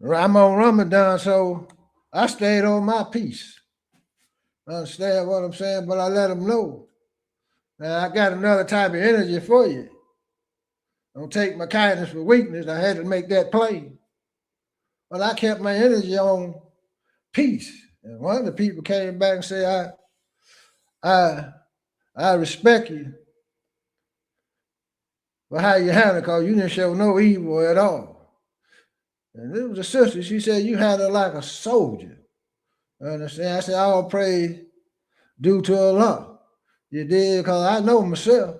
I'm on Ramadan, so I stayed on my peace. Understand what I'm saying? But I let them know. Now, I got another type of energy for you. Don't take my kindness for weakness. I had to make that plain. But I kept my energy on peace. And one of the people came back and said, I respect you for how you handle it, because you didn't show no evil at all. And it was a sister, she said, you handle like a soldier. Understand? I said, all praise due to Allah. You did, because I know myself.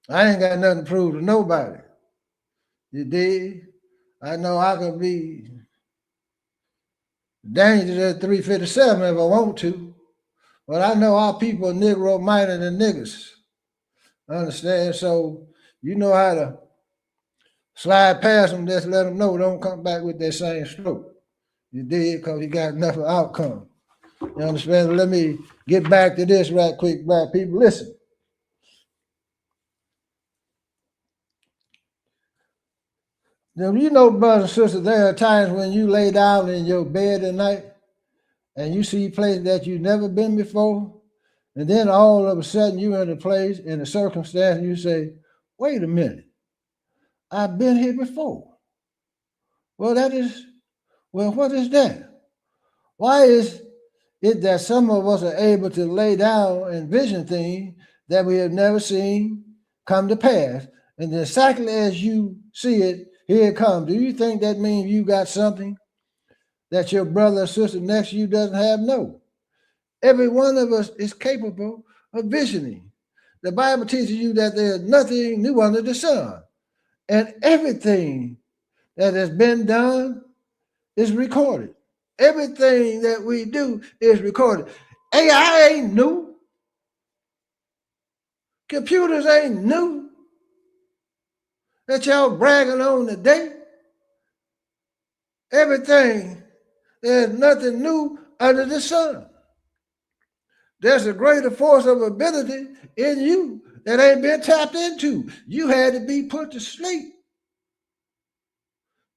I ain't got nothing to prove to nobody. You did. I know I can be dangerous at 357 if I want to. But I know our people are Negro-minded than niggas. Understand? So you know how to slide past them, just let them know, don't come back with that same stroke. You did, because you got enough of outcome. You understand? Let me get back to this right quick, black people. Listen. Now, you know, brothers and sisters, there are times when you lay down in your bed at night and you see places that you've never been before, And then all of a sudden you're in a place, in a circumstance, and you say, wait a minute, I've been here before. Well, what is that? Why is it that some of us are able to lay down and vision things that we have never seen come to pass? And exactly as you see it, here it comes. Do you think that means you got something that your brother or sister next to you doesn't have? No. Every one of us is capable of visioning. The Bible teaches you that there's nothing new under the sun. And everything that has been done is recorded. Everything that we do is recorded. AI ain't new. Computers ain't new. That y'all bragging on today. Everything, there's nothing new under the sun. There's a greater force of ability in you that ain't been tapped into. You had to be put to sleep.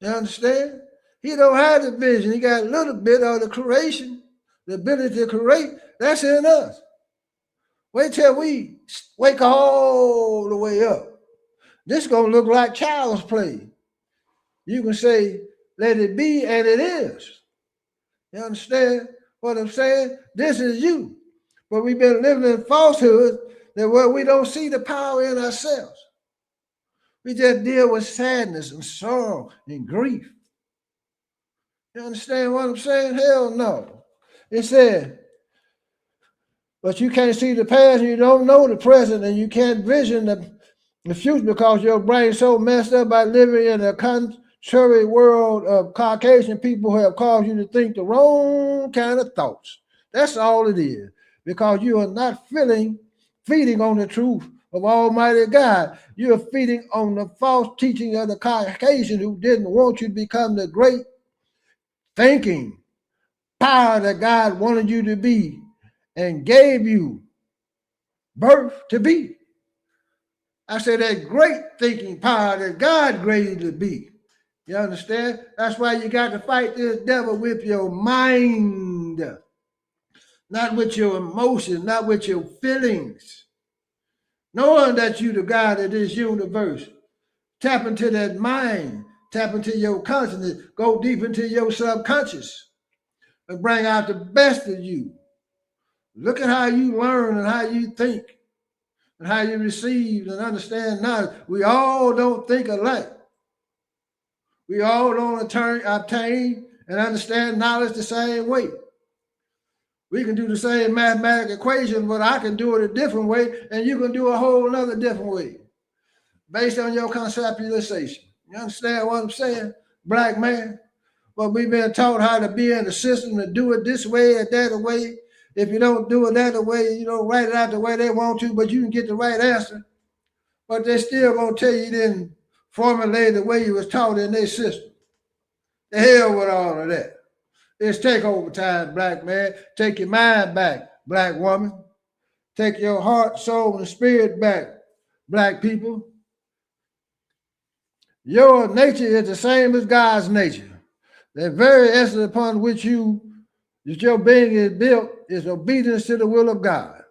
You understand? He don't have the vision. He got a little bit of the creation, the ability to create. That's in us. Wait till we wake all the way up. This is going to look like child's play. You can say, let it be, and it is. You understand what I'm saying? This is you. But we've been living in falsehood that we don't see the power in ourselves. We just deal with sadness and sorrow and grief. You understand what I'm saying? Hell no. It said, but you can't see the past and you don't know the present and you can't vision the future because your brain's so messed up by living in a contrary world of Caucasian people who have caused you to think the wrong kind of thoughts. That's all it is. Because you are not feeding on the truth of Almighty God. You're feeding on the false teaching of the Caucasian who didn't want you to become the great thinking power that God wanted you to be and gave you birth to be. I said that great thinking power that God created you to be. You understand? That's why you got to fight this devil with your mind. Not with your emotions, not with your feelings. Knowing that you the God of this universe. Tap into that mind. Tap into your consciousness. Go deep into your subconscious. And bring out the best of you. Look at how you learn and how you think. And how you receive and understand knowledge. We all don't think alike. We all don't obtain and understand knowledge the same way. We can do the same mathematical equation, but I can do it a different way, and you can do a whole other different way, based on your conceptualization. You understand what I'm saying, black man? But we've been taught how to be in the system to do it this way or that way. If you don't do it that way, you don't write it out the way they want to, but you can get the right answer. But they still gonna tell you didn't formulate the way you was taught in their system. The hell with all of that. It's takeover time, black man. Take your mind back, black woman. Take your heart, soul, and spirit back, black people. Your nature is the same as God's nature. The very essence upon which your being is built is obedience to the will of God.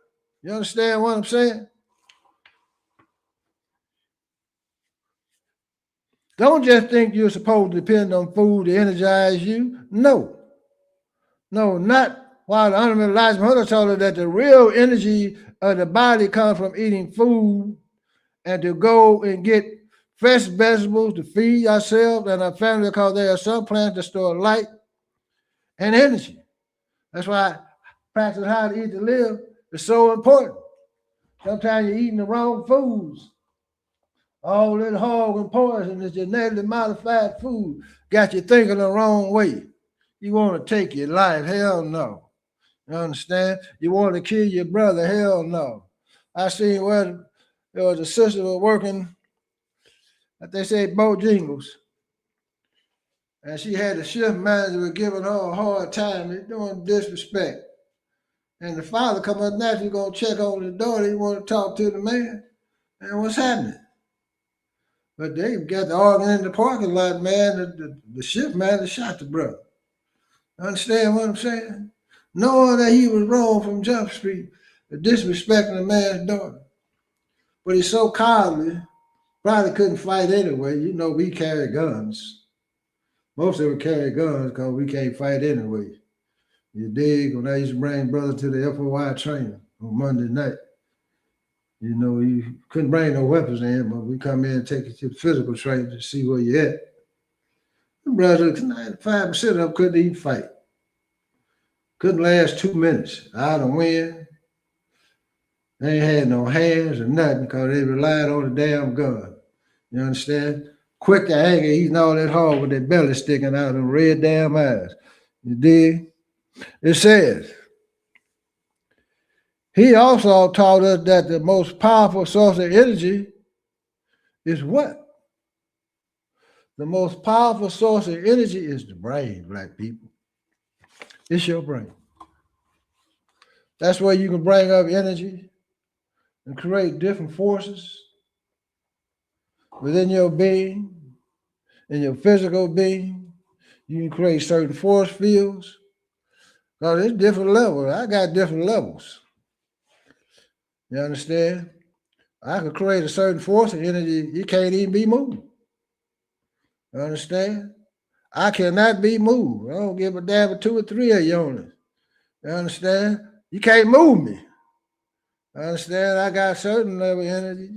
You understand what I'm saying? Don't just think you're supposed to depend on food to energize you. No, not while the Honorable Elijah Muhammad told us that the real energy of the body comes from eating food and to go and get fresh vegetables to feed ourselves and our family because there are some plants that store light and energy. That's why practice how to eat to live is so important. Sometimes you're eating the wrong foods. All that hog and poison is genetically modified food. Got you thinking the wrong way. You want to take your life? Hell no. You understand? You want to kill your brother? Hell no. I seen where there was a sister was working, like they say, Bojingles. And she had the shift manager giving her a hard time. He's doing disrespect. And the father come up naturally going to check on the daughter. He want to talk to the man. And what's happening? But they got the organ in the parking lot, man. The shift manager shot the brother. Understand what I'm saying? Knowing that he was wrong from Jump Street, disrespecting a man's daughter. But he's so cowardly, probably couldn't fight anyway. You know, we carry guns. Most of them carry guns because we can't fight anyway. You dig? When I used to bring brothers to the FOI training on Monday night, you know, you couldn't bring no weapons in, but we come in and take you to the physical training to see where you're at. The brothers, 95% of them couldn't even fight. Couldn't last 2 minutes. Out of wind. They ain't had no hands or nothing because they relied on the damn gun. You understand? Quick to anger, eating all that hard with their belly sticking out and red damn eyes. You dig? It says, he also taught us that the most powerful source of energy is what? The most powerful source of energy is the brain, black people. It's your brain. That's where you can bring up energy and create different forces within your being, in your physical being. You can create certain force fields. Now, there's different levels. I got different levels. You understand? I can create a certain force of energy. You can't even be moved. You understand? I cannot be moved. I don't give a damn if 2 or 3 of you on it. You understand? You can't move me. I understand? I got certain level of energy.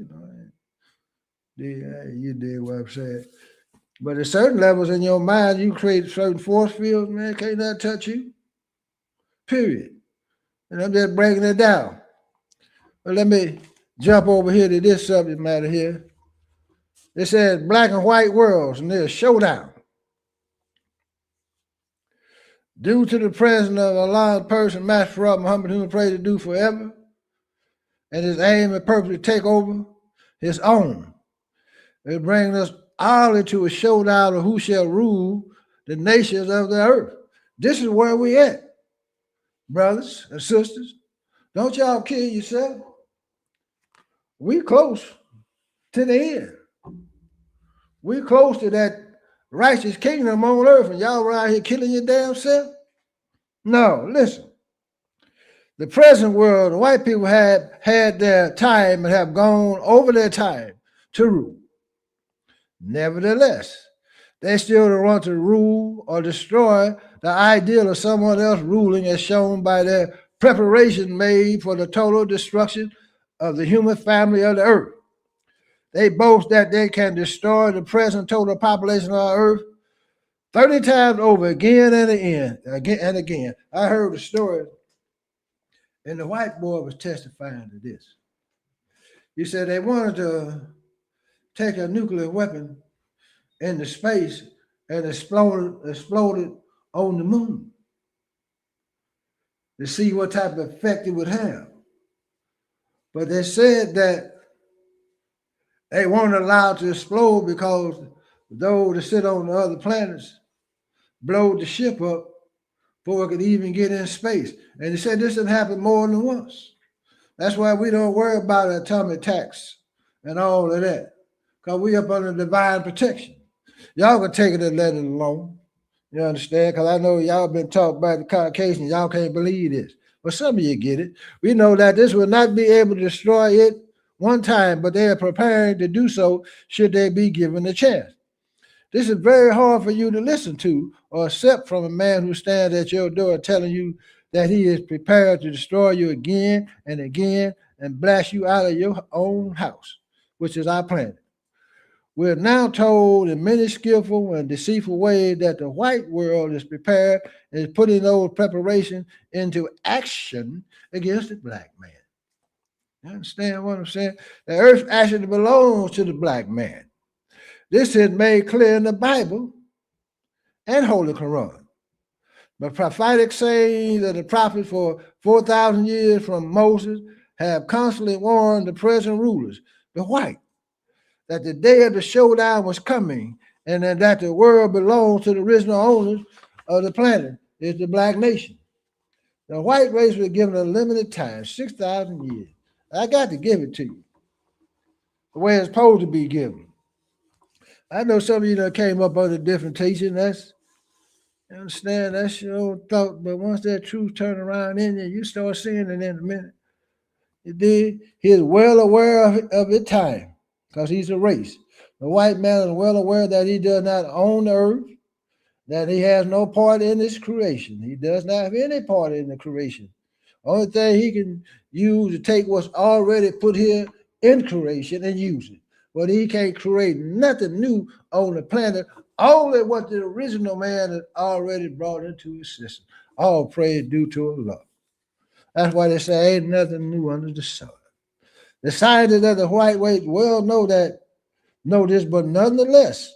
You did what I'm saying. But at certain levels in your mind, you create certain force fields, man. Can't nothing touch you. Period. And I'm just breaking it down. But let me jump over here to this subject matter here. It says black and white worlds, and there's a showdown. Due to the presence of Allah's person, Master Farad Muhammad, whom we pray to do forever, and his aim and purpose to take over his own. It brings us all into a showdown of who shall rule the nations of the earth. This is where we at, brothers and sisters. Don't y'all kill yourself. We close to the end. We close to that righteous kingdom on earth, and y'all around here killing your damn self? No, listen. The present world, the white people have had their time and have gone over their time to rule. Nevertheless, they still don't want to rule or destroy the ideal of someone else ruling as shown by their preparation made for the total destruction of the human family of the earth. They boast that they can destroy the present total population of our earth 30 times over again and again. I heard a story, and the white boy was testifying to this. He said they wanted to take a nuclear weapon into space and explode it on the moon to see what type of effect it would have. But they said that they weren't allowed to explode because those that sit on the other planets blowed the ship up before it could even get in space. And they said this had happened more than once. That's why we don't worry about atomic attacks and all of that, because we up under divine protection. Y'all can take it and let it alone. You understand? Because I know y'all been taught by the Caucasians. Y'all can't believe this. But some of you get it. We know that this will not be able to destroy it one time, but they are preparing to do so should they be given a chance. This is very hard for you to listen to or accept from a man who stands at your door telling you that he is prepared to destroy you again and again and blast you out of your own house, which is our planet. We're now told in many skillful and deceitful ways that the white world is prepared and is putting those preparations into action against the black man. You understand what I'm saying? The earth actually belongs to the black man. This is made clear in the Bible and Holy Quran. The prophetic sayings of the prophets for 4,000 years from Moses have constantly warned the present rulers, the white, that the day of the showdown was coming and that the world belongs to the original owners of the planet, is the black nation. The white race was given a limited time, 6,000 years. I got to give it to you the way it's supposed to be given. I know some of you that came up under different teaching. You understand, that's your own thought, but once that truth turn around in you, you start seeing it in a minute. He is well aware of his time because he's a race. The white man is well aware that he does not own the earth, that he has no part in this creation. He does not have any part in the creation. Only thing he can use to take what's already put here in creation and use it. But he can't create nothing new on the planet, only what the original man has already brought into his system. All praise due to Allah. That's why they say ain't nothing new under the sun. The scientists of the white race well know this, but nevertheless,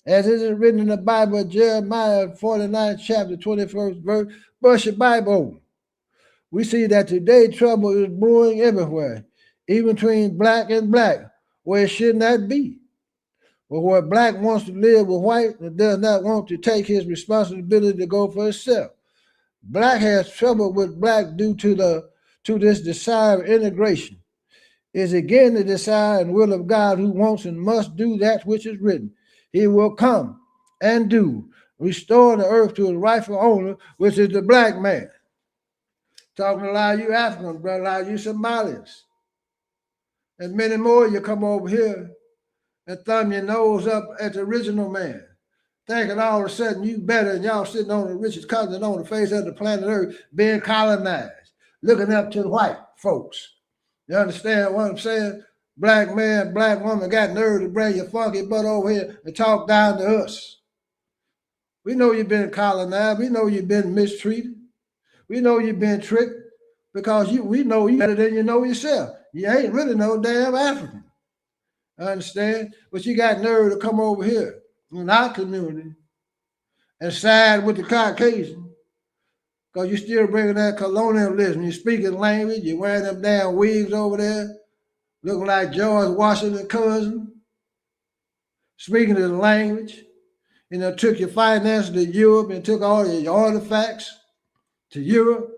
as it is written in the Bible, Jeremiah 49th chapter 21st verse, brush your Bible. We see that today trouble is brewing everywhere, even between black and black, where it should not be. But where black wants to live with white and does not want to take his responsibility to go for himself. Black has trouble with black due to this desire of integration. Is again the desire and will of God who wants and must do that which is written. He will come and do, restore the earth to its rightful owner, which is the black man. Talking to a lot of you Africans, brother, a lot of you Somalians. And many more, you come over here and thumb your nose up at the original man, thinking all of a sudden you better and y'all sitting on the richest continent on the face of the planet Earth, being colonized, looking up to the white folks. You understand what I'm saying? Black man, black woman got nerve to bring your funky butt over here and talk down to us. We know you've been colonized. We know you've been mistreated. We know you've been tricked because we know you better than you know yourself. You ain't really no damn African. I understand? But you got nerve to come over here in our community and side with the Caucasian because you still bringing that colonialism. You speaking language, you wearing them damn wigs over there, looking like George Washington's cousin, speaking the language. You know, took your finances to Europe and took all your artifacts to Europe.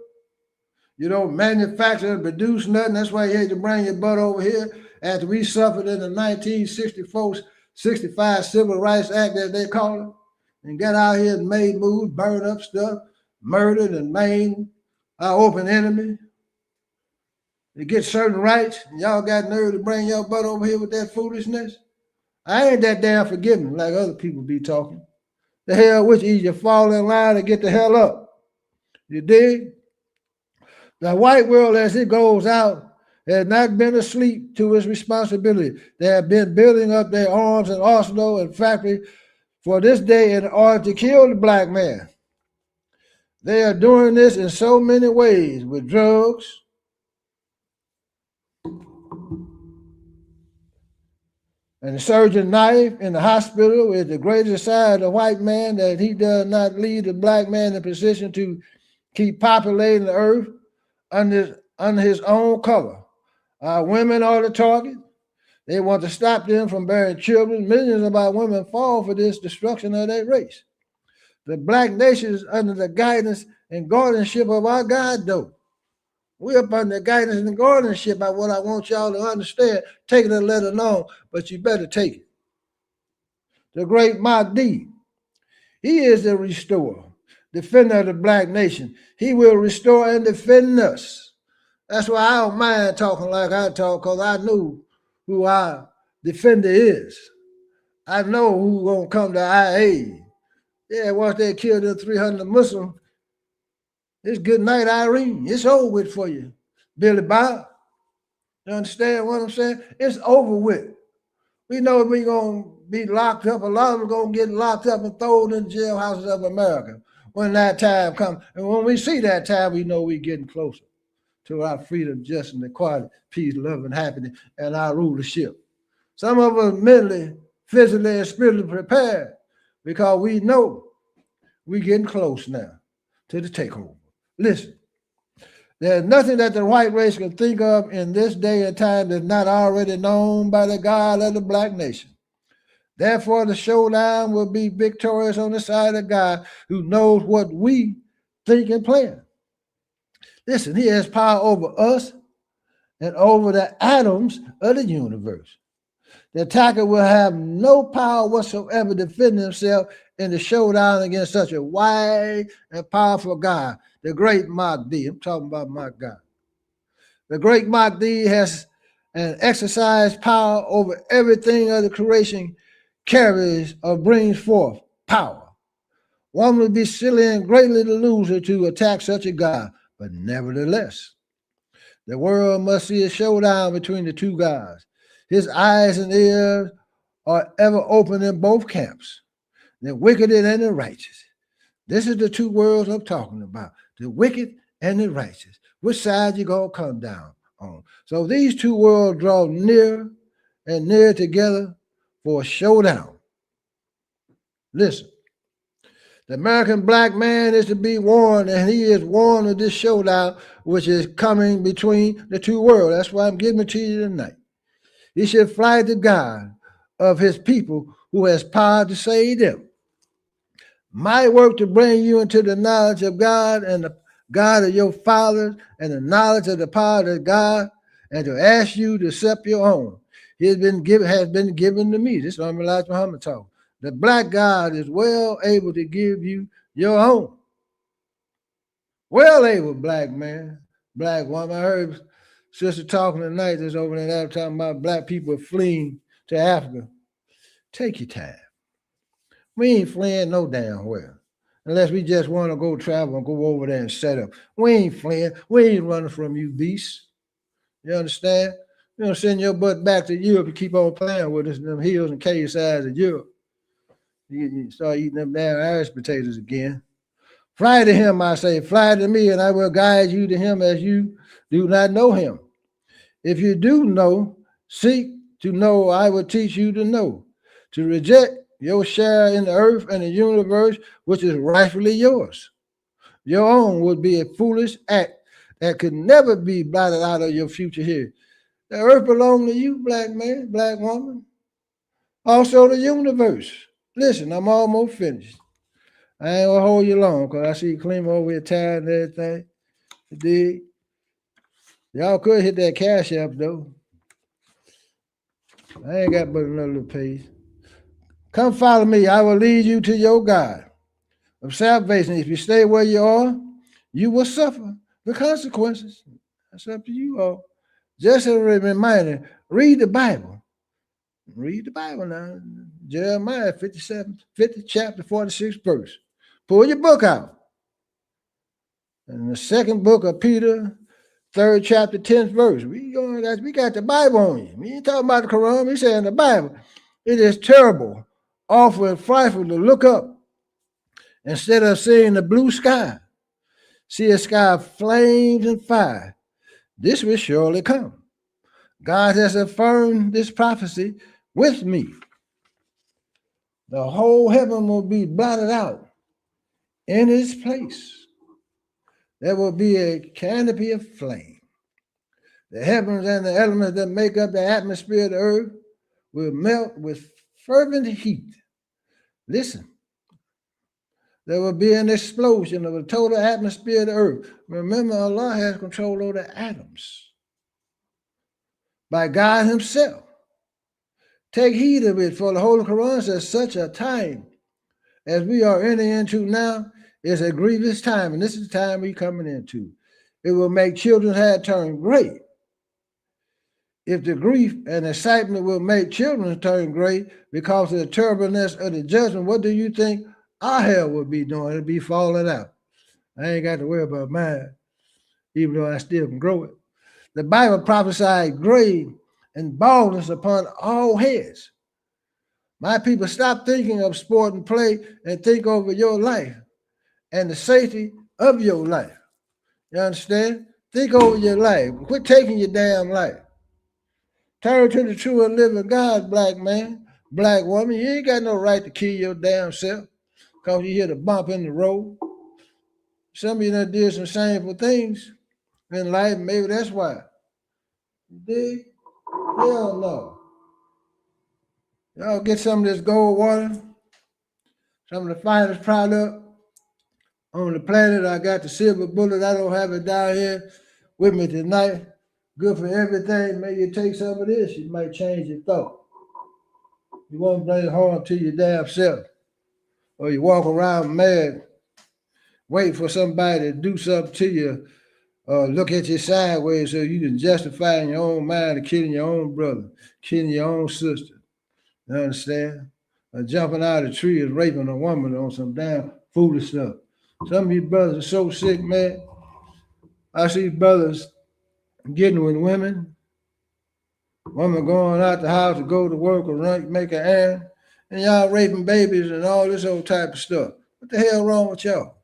You don't manufacture and produce nothing. That's why you had to bring your butt over here after we suffered in the 1964, 65 Civil Rights Act, as they call it, and got out here and made moves, burned up stuff, murdered and maimed our open enemy. To get certain rights, and y'all got nerve to bring your butt over here with that foolishness. I ain't that damn forgiving like other people be talking. The hell with you, you fall in line and get the hell up. You dig? The white world, as it goes out, has not been asleep to its responsibility. They have been building up their arms and arsenal and factory for this day in order to kill the black man. They are doing this in so many ways, with drugs, and the surgeon knife in the hospital is the greatest side of the white man, that he does not leave the black man in a position to keep populating the earth under his own color. Our women are the target. They want to stop them from bearing children. Millions of our women fall for this destruction of their race. The black nation is under the guidance and guardianship of our God, though. We're up under the guidance and guardianship by what I want y'all to understand. Take it and let it alone, but you better take it. The great Mahdi, he is the restorer, defender of the black nation. He will restore and defend us. That's why I don't mind talking like I talk, because I know who our defender is. I know who's going to come to our aid. Yeah, once they killed the 300 Muslims, it's good night, Irene. It's over with for you, Billy Bob. You understand what I'm saying? It's over with. We know we're going to be locked up. A lot of them are going to get locked up and thrown in the jailhouses of America when that time comes. And when we see that time, we know we're getting closer to our freedom, justice, and equality, peace, love, and happiness, and our rulership. Some of us mentally, physically, and spiritually prepared because we know we're getting close now to the takeover. Listen, there's nothing that the white race can think of in this day and time that's not already known by the God of the black nation. Therefore, the showdown will be victorious on the side of God, who knows what we think and plan. Listen, he has power over us and over the atoms of the universe. The attacker will have no power whatsoever to defend himself in the showdown against such a wide and powerful God, the great Mahdi. I'm talking about my God. The great Mahdi has an exercised power over everything of the creation carries or brings forth power. One would be silly and greatly the loser to attack such a God, but nevertheless, the world must see a showdown between the two gods. His eyes and ears are ever open in both camps, the wicked and the righteous. This is the two worlds I'm talking about, the wicked and the righteous. Which side you gonna come down on? So these two worlds draw near and near together for a showdown. Listen, the American black man is to be warned, and he is warned of this showdown which is coming between the two worlds. That's why I'm giving it to you tonight. He should fly to God of his people who has power to save them. My work to bring you into the knowledge of God and the God of your fathers and the knowledge of the power of God, and to ask you to accept your own. It has been given to me. This is what Elijah Muhammad talking. The black God is well able to give you your own. Well able, black man, black woman. I heard sister talking tonight that's over there talking about black people fleeing to Africa. Take your time. We ain't fleeing no damn where. Unless we just want to go travel and go over there and set up. We ain't fleeing. We ain't running from you beasts. You understand? You don't send your butt back to Europe and keep on playing with us in them hills and cave sides of Europe. You start eating them damn Irish potatoes again. Fly to him, I say. Fly to me, and I will guide you to him as you do not know him. If you do know, seek to know, I will teach you to know. To reject your share in the earth and the universe, which is rightfully yours. Your own would be a foolish act that could never be blotted out of your future here. The earth belongs to you, black man, black woman. Also the universe. Listen, I'm almost finished. I ain't gonna hold you long because I see Clem over here tired and everything. You dig? Y'all could hit that cash app though. I ain't got but another little page. Come follow me. I will lead you to your God of salvation. If you stay where you are, you will suffer the consequences. That's up to you all. Just a reminder, read the Bible. Read the Bible now. Jeremiah 50 chapter 46 verse. Pull your book out. And the second book of Peter, 3rd chapter, 10th verse. We got the Bible on you. We ain't talking about the Quran. We saying the Bible. It is terrible, awful, and frightful to look up instead of seeing the blue sky. See a sky of flames and fire. This will surely come. God has affirmed this prophecy with me. The whole heaven will be blotted out in its place. There will be a canopy of flame. The heavens and the elements that make up the atmosphere of the earth will melt with fervent heat. Listen, there will be an explosion of the total atmosphere of the earth. Remember, Allah has control over the atoms by God himself. Take heed of it, for the Holy Quran says such a time as we are entering into now is a grievous time, and this is the time we're coming into. It will make children's heart turn gray. If the grief and excitement will make children turn gray because of the terribleness of the judgment, what do you think our hair will be doing? It'll be falling out. I ain't got to worry about mine, even though I still can grow it. The Bible prophesied gray and baldness upon all heads. My people, stop thinking of sport and play and think over your life and the safety of your life. You understand? Think over your life. Quit taking your damn life. Turn to the true and living God, black man, black woman. You ain't got no right to kill your damn self because you hit a bump in the road. Some of you done did some shameful things in life. Maybe that's why. You dig? Hell no. Y'all get some of this gold water, some of the finest product on the planet. I got the silver bullet. I don't have it down here with me tonight. Good for everything. Maybe you take some of this, you might change your thought. You won't bring harm to your damn self. Or you walk around mad, wait for somebody to do something to you look at you sideways so you can justify in your own mind of killing your own brother, killing your own sister. You understand? Jumping out of the tree is raping a woman on some damn foolish stuff. Some of these brothers are so sick, man. I see brothers getting with women going out the house to go to work or run, make an errand, and y'all raping babies and all this old type of stuff. What the hell wrong with y'all?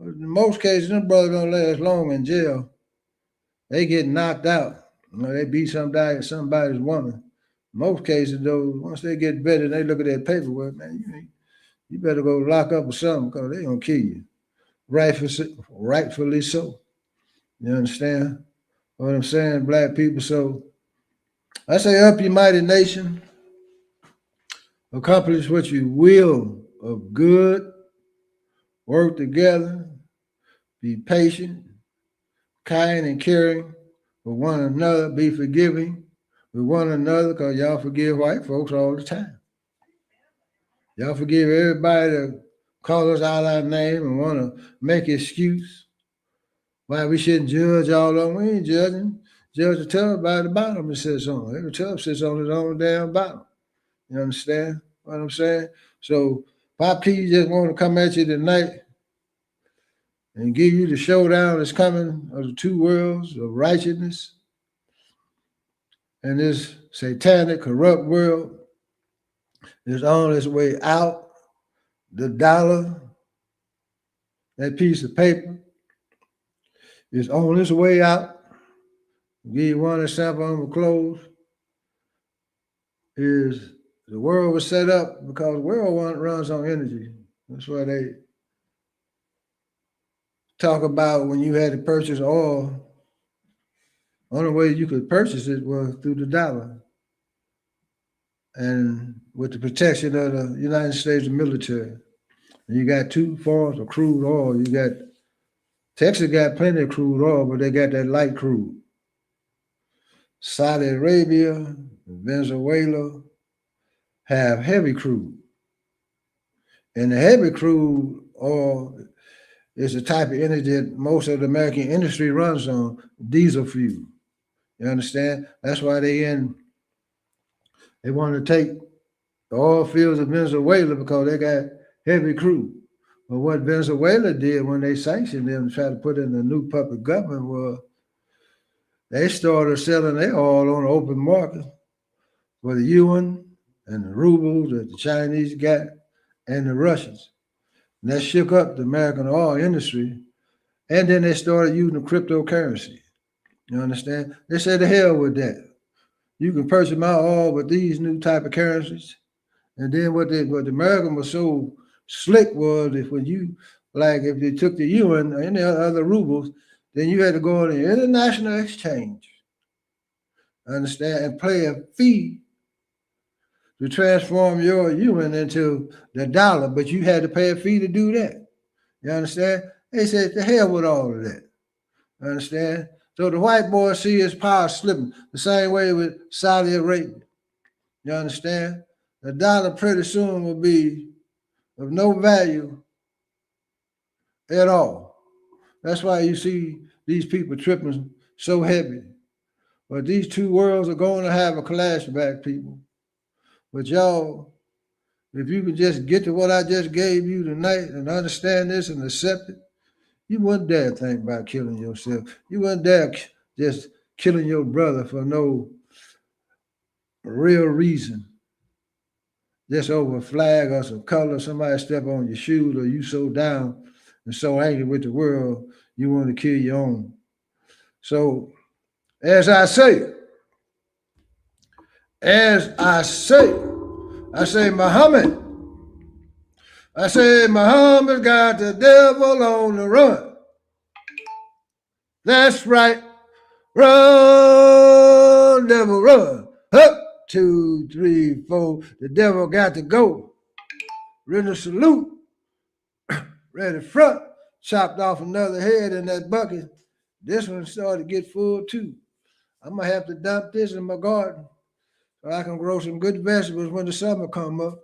In most cases, them brothers don't last long in jail. They get knocked out. They beat somebody's woman. In most cases, though, once they get better, they look at their paperwork, man, you better go lock up or something because they're going to kill you. Rightfully so. You understand what I'm saying, black people? So I say up your mighty nation, accomplish what you will of good, work together, be patient, kind and caring with one another, be forgiving with one another, because y'all forgive white folks all the time. Y'all forgive everybody that calls us out our name and want to make excuse why we shouldn't judge all of them. We ain't judging. Judge the tub by the bottom it sits on. Every tub sits on its own damn bottom. You understand what I'm saying? So Popkeys just want to come at you tonight and give you the showdown that's coming of the two worlds of righteousness and this satanic, corrupt world is on its way out. The dollar, that piece of paper, is on its way out. I'll give you one example on the close. Is the world was set up because the world runs on energy. That's why they talk about when you had to purchase oil, only way you could purchase it was through the dollar. And with the protection of the United States military. And you got two forms of crude oil. You got Texas got plenty of crude oil, but they got that light crude. Saudi Arabia, Venezuela have heavy crude. And the heavy crude oil is the type of energy that most of the American industry runs on, diesel fuel. You understand? That's why they want to take the oil fields of Venezuela because they got heavy crude. But what Venezuela did when they sanctioned them to try to put in a new puppet government was they started selling their oil on the open market for the yuan and the rubles that the Chinese got and the Russians. And that shook up the American oil industry. And then they started using the cryptocurrency. You understand? They said the hell with that. You can purchase my oil with these new type of currencies. And then what the American was so slick was if they took the yuan or any other rubles, then you had to go on the international exchange, understand, and pay a fee to transform your yuan into the dollar, but you had to pay a fee to do that. You understand? They said, the hell with all of that. Understand? So the white boys see his power slipping the same way with Saudi Arabia. You understand? The dollar pretty soon will be of no value at all. That's why you see these people tripping so heavy. But these two worlds are going to have a clash back, people. But y'all, if you could just get to what I just gave you tonight and understand this and accept it, you wouldn't dare think about killing yourself. You wouldn't dare just killing your brother for no real reason. Just over a flag or some color, somebody step on your shoes, or you so down and so angry with the world, you want to kill your own. So, as I say, Muhammad. I say, Muhammad got the devil on the run. That's right. Run, devil, run. Up, 2, 3, 4. The devil got to go. Render salute. Ready front. Chopped off another head in that bucket. This one started to get full too. I'm going to have to dump this in my garden so I can grow some good vegetables when the summer come up.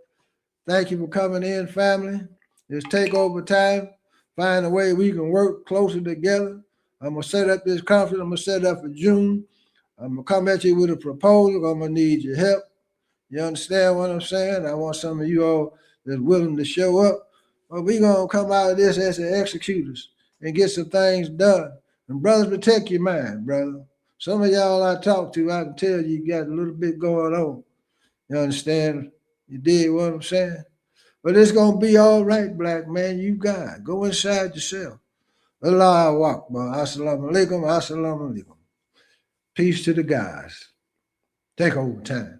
Thank you for coming in, family. It's takeover time. Find a way we can work closer together. I'm going to set up this conference. I'm going to set up for June. I'm going to come at you with a proposal. I'm going to need your help. You understand what I'm saying? I want some of you all that's willing to show up. But we're going to come out of this as the executors and get some things done. And brothers, protect your mind, brother. Some of y'all I talk to, I can tell you got a little bit going on. You understand? You did what I'm saying? But it's going to be all right, black man. You got it. Go inside yourself. Allahu Akbar. Assalamu alaikum. Assalamu alaikum. Peace to the guys. Take over time.